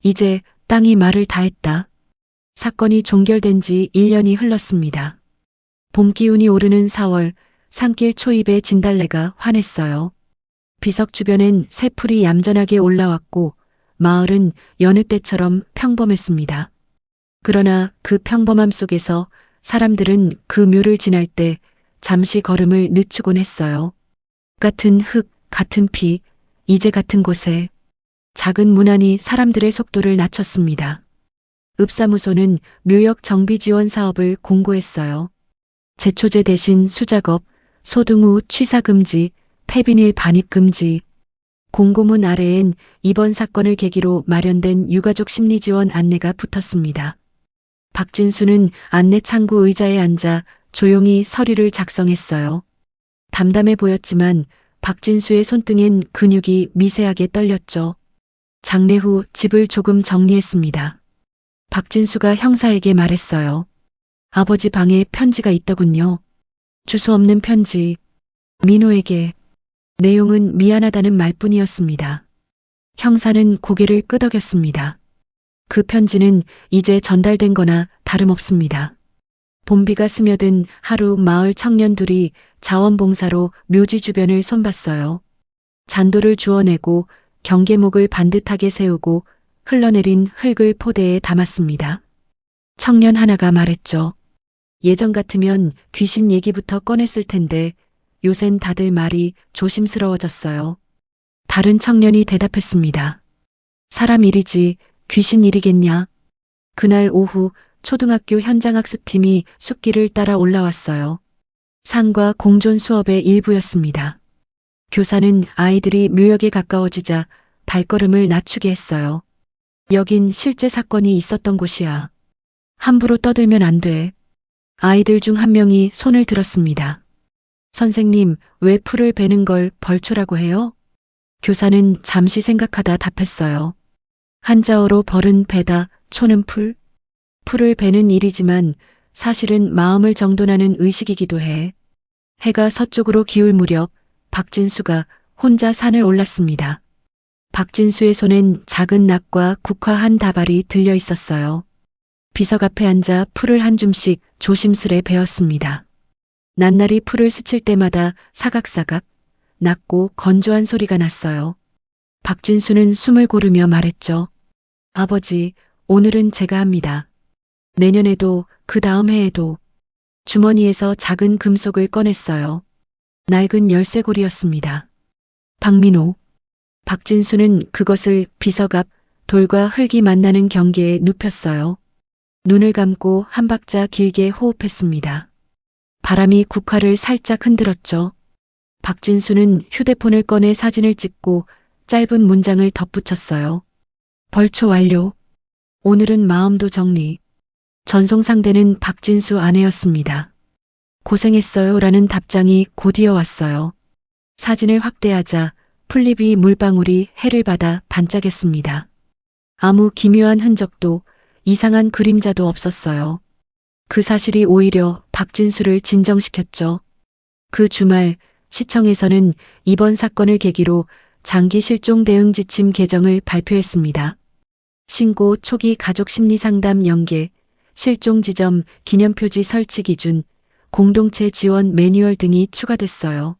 이제 땅이 말을 다 했다. 사건이 종결된 지 1년이 흘렀습니다. 봄 기운이 오르는 4월, 산길 초입에 진달래가 환했어요. 비석 주변엔 새풀이 얌전하게 올라왔고 마을은 여느 때처럼 평범했습니다. 그러나 그 평범함 속에서 사람들은 그 묘를 지날 때 잠시 걸음을 늦추곤 했어요. 같은 흙, 같은 피, 이제 같은 곳에. 작은 문안이 사람들의 속도를 낮췄습니다. 읍사무소는 묘역 정비 지원 사업을 공고했어요. 제초제 대신 수작업, 소등 후 취사 금지, 폐비닐 반입 금지. 공고문 아래엔 이번 사건을 계기로 마련된 유가족 심리 지원 안내가 붙었습니다. 박진수는 안내 창구 의자에 앉아 조용히 서류를 작성했어요. 담담해 보였지만 박진수의 손등엔 근육이 미세하게 떨렸죠. 장례 후 집을 조금 정리했습니다. 박진수가 형사에게 말했어요. 아버지 방에 편지가 있더군요. 주소 없는 편지. 민호에게. 내용은 미안하다는 말뿐이었습니다. 형사는 고개를 끄덕였습니다. 그 편지는 이제 전달된 거나 다름없습니다. 봄비가 스며든 하루 마을 청년 둘이 자원봉사로 묘지 주변을 손봤어요. 잔도를 주워내고 경계목을 반듯하게 세우고 흘러내린 흙을 포대에 담았습니다. 청년 하나가 말했죠. 예전 같으면 귀신 얘기부터 꺼냈을 텐데 요샌 다들 말이 조심스러워졌어요. 다른 청년이 대답했습니다. 사람 일이지 귀신 일이겠냐. 그날 오후 초등학교 현장학습팀이 숲길을 따라 올라왔어요. 상과 공존 수업의 일부였습니다. 교사는 아이들이 묘역에 가까워지자 발걸음을 낮추게 했어요. 여긴 실제 사건이 있었던 곳이야. 함부로 떠들면 안 돼. 아이들 중 한 명이 손을 들었습니다. 선생님, 왜 풀을 베는 걸 벌초라고 해요? 교사는 잠시 생각하다 답했어요. 한자어로 벌은 베다, 초는 풀. 풀을 베는 일이지만 사실은 마음을 정돈하는 의식이기도 해. 해가 서쪽으로 기울 무렵 박진수가 혼자 산을 올랐습니다. 박진수의 손엔 작은 낙과 국화 1다발이 들려 있었어요. 비석 앞에 앉아 풀을 한 줌씩 조심스레 베었습니다. 낱날이 풀을 스칠 때마다 사각사각 낮고 건조한 소리가 났어요. 박진수는 숨을 고르며 말했죠. 아버지, 오늘은 제가 합니다. 내년에도 그 다음 해에도. 주머니에서 작은 금속을 꺼냈어요. 낡은 열쇠고리였습니다. 박민호. 박진수는 그것을 비석 앞 돌과 흙이 만나는 경계에 눕혔어요. 눈을 감고 한 박자 길게 호흡했습니다. 바람이 국화를 살짝 흔들었죠. 박진수는 휴대폰을 꺼내 사진을 찍고 짧은 문장을 덧붙였어요. 벌초 완료. 오늘은 마음도 정리. 전송 상대는 박진수 아내였습니다. 고생했어요 라는 답장이 곧 이어왔어요. 사진을 확대하자 풀잎이 물방울이 해를 받아 반짝였습니다. 아무 기묘한 흔적도 이상한 그림자도 없었어요. 그 사실이 오히려 박진수를 진정시켰죠. 그 주말 시청에서는 이번 사건을 계기로 장기 실종 대응 지침 개정을 발표했습니다. 신고 초기 가족 심리 상담 연계, 실종 지점 기념표지 설치 기준, 공동체 지원 매뉴얼 등이 추가됐어요.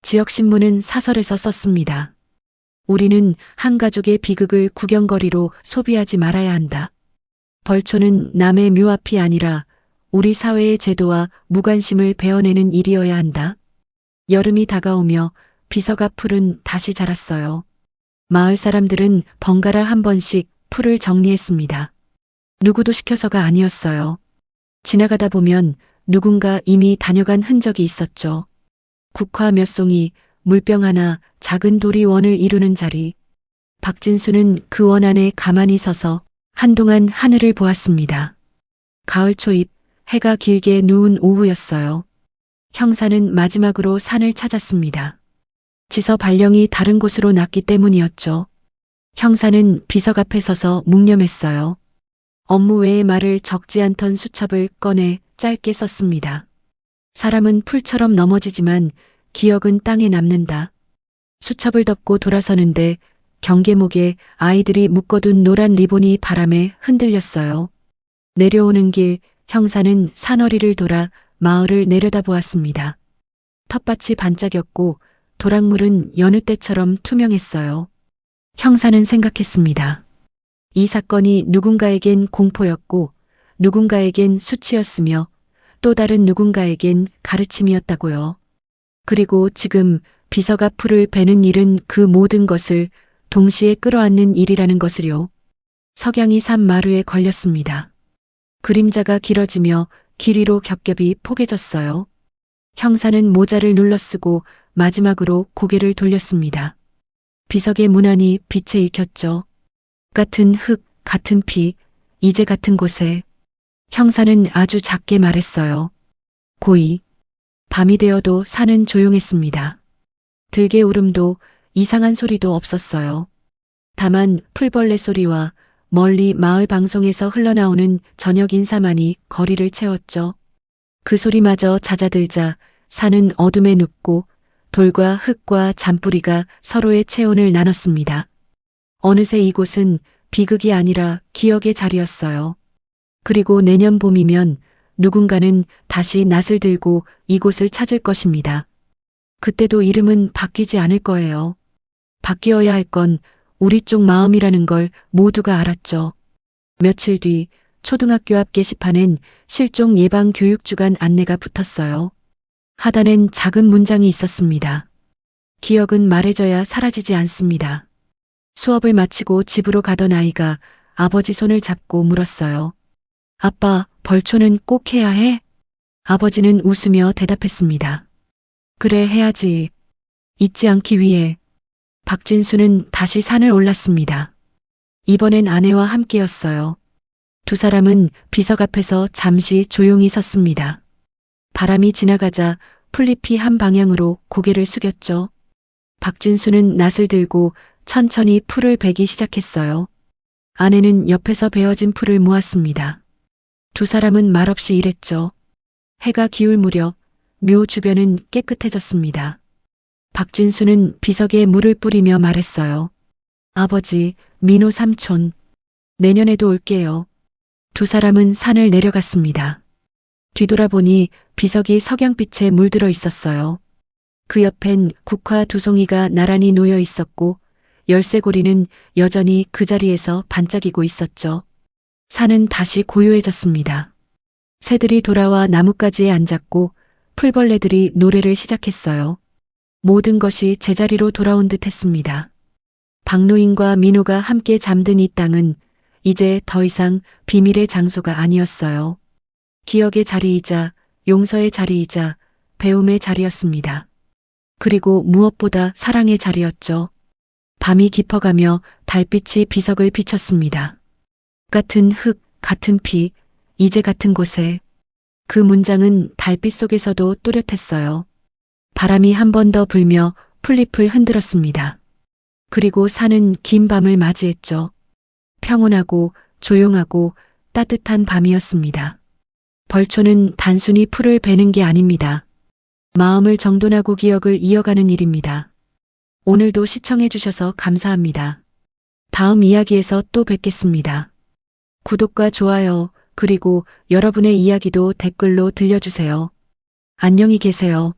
지역신문은 사설에서 썼습니다. 우리는 한 가족의 비극을 구경거리로 소비하지 말아야 한다. 벌초는 남의 묘 앞이 아니라 우리 사회의 제도와 무관심을 베어내는 일이어야 한다. 여름이 다가오며 비석 앞 풀은 다시 자랐어요. 마을 사람들은 번갈아 한 번씩 풀을 정리했습니다. 누구도 시켜서가 아니었어요. 지나가다 보면 누군가 이미 다녀간 흔적이 있었죠. 국화 몇 송이, 물병 하나, 작은 돌이 원을 이루는 자리. 박진수는 그 원 안에 가만히 서서 한동안 하늘을 보았습니다. 가을 초입, 해가 길게 누운 오후였어요. 형사는 마지막으로 산을 찾았습니다. 지서 발령이 다른 곳으로 났기 때문이었죠. 형사는 비석 앞에 서서 묵념했어요. 업무 외의 말을 적지 않던 수첩을 꺼내 짧게 썼습니다. 사람은 풀처럼 넘어지지만 기억은 땅에 남는다. 수첩을 덮고 돌아서는데 경계목에 아이들이 묶어둔 노란 리본이 바람에 흔들렸어요. 내려오는 길 형사는 산허리를 돌아 마을을 내려다보았습니다. 텃밭이 반짝였고 도랑물은 여느 때처럼 투명했어요. 형사는 생각했습니다. 이 사건이 누군가에겐 공포였고 누군가에겐 수치였으며 또 다른 누군가에겐 가르침이었다고요. 그리고 지금 비석 앞 풀을 베는 일은 그 모든 것을 동시에 끌어안는 일이라는 것을요. 석양이 산 마루에 걸렸습니다. 그림자가 길어지며 길 위로 겹겹이 포개졌어요. 형사는 모자를 눌러쓰고 마지막으로 고개를 돌렸습니다. 비석의 문안이 빛에 익혔죠. 같은 흙, 같은 피, 이제 같은 곳에. 형사는 아주 작게 말했어요. 고이. 밤이 되어도 산은 조용했습니다. 들개 울음도 이상한 소리도 없었어요. 다만 풀벌레 소리와 멀리 마을 방송에서 흘러나오는 저녁 인사만이 거리를 채웠죠. 그 소리마저 잦아들자 산은 어둠에 눕고 돌과 흙과 잔뿌리가 서로의 체온을 나눴습니다. 어느새 이곳은 비극이 아니라 기억의 자리였어요. 그리고 내년 봄이면 누군가는 다시 낫을 들고 이곳을 찾을 것입니다. 그때도 이름은 바뀌지 않을 거예요. 바뀌어야 할 건 우리 쪽 마음이라는 걸 모두가 알았죠. 며칠 뒤 초등학교 앞 게시판엔 실종 예방 교육 주간 안내가 붙었어요. 하단엔 작은 문장이 있었습니다. 기억은 말해져야 사라지지 않습니다. 수업을 마치고 집으로 가던 아이가 아버지 손을 잡고 물었어요. 아빠, 벌초는 꼭 해야 해? 아버지는 웃으며 대답했습니다. 그래, 해야지. 잊지 않기 위해. 박진수는 다시 산을 올랐습니다. 이번엔 아내와 함께였어요. 두 사람은 비석 앞에서 잠시 조용히 섰습니다. 바람이 지나가자 풀잎이 한 방향으로 고개를 숙였죠. 박진수는 낫을 들고 천천히 풀을 베기 시작했어요. 아내는 옆에서 베어진 풀을 모았습니다. 두 사람은 말없이 일했죠. 해가 기울 무렵 묘 주변은 깨끗해졌습니다. 박진수는 비석에 물을 뿌리며 말했어요. 아버지, 민호 삼촌, 내년에도 올게요. 두 사람은 산을 내려갔습니다. 뒤돌아보니 비석이 석양빛에 물들어 있었어요. 그 옆엔 국화 두 송이가 나란히 놓여 있었고 열쇠고리는 여전히 그 자리에서 반짝이고 있었죠. 산은 다시 고요해졌습니다. 새들이 돌아와 나뭇가지에 앉았고 풀벌레들이 노래를 시작했어요. 모든 것이 제자리로 돌아온 듯 했습니다. 박노인과 민호가 함께 잠든 이 땅은 이제 더 이상 비밀의 장소가 아니었어요. 기억의 자리이자 용서의 자리이자 배움의 자리였습니다. 그리고 무엇보다 사랑의 자리였죠. 밤이 깊어가며 달빛이 비석을 비췄습니다. 같은 흙, 같은 피, 이제 같은 곳에. 그 문장은 달빛 속에서도 또렷했어요. 바람이 한 번 더 불며 풀잎을 흔들었습니다. 그리고 산은 긴 밤을 맞이했죠. 평온하고 조용하고 따뜻한 밤이었습니다. 벌초는 단순히 풀을 베는 게 아닙니다. 마음을 정돈하고 기억을 이어가는 일입니다. 오늘도 시청해 주셔서 감사합니다. 다음 이야기에서 또 뵙겠습니다. 구독과 좋아요, 그리고 여러분의 이야기도 댓글로 들려주세요. 안녕히 계세요.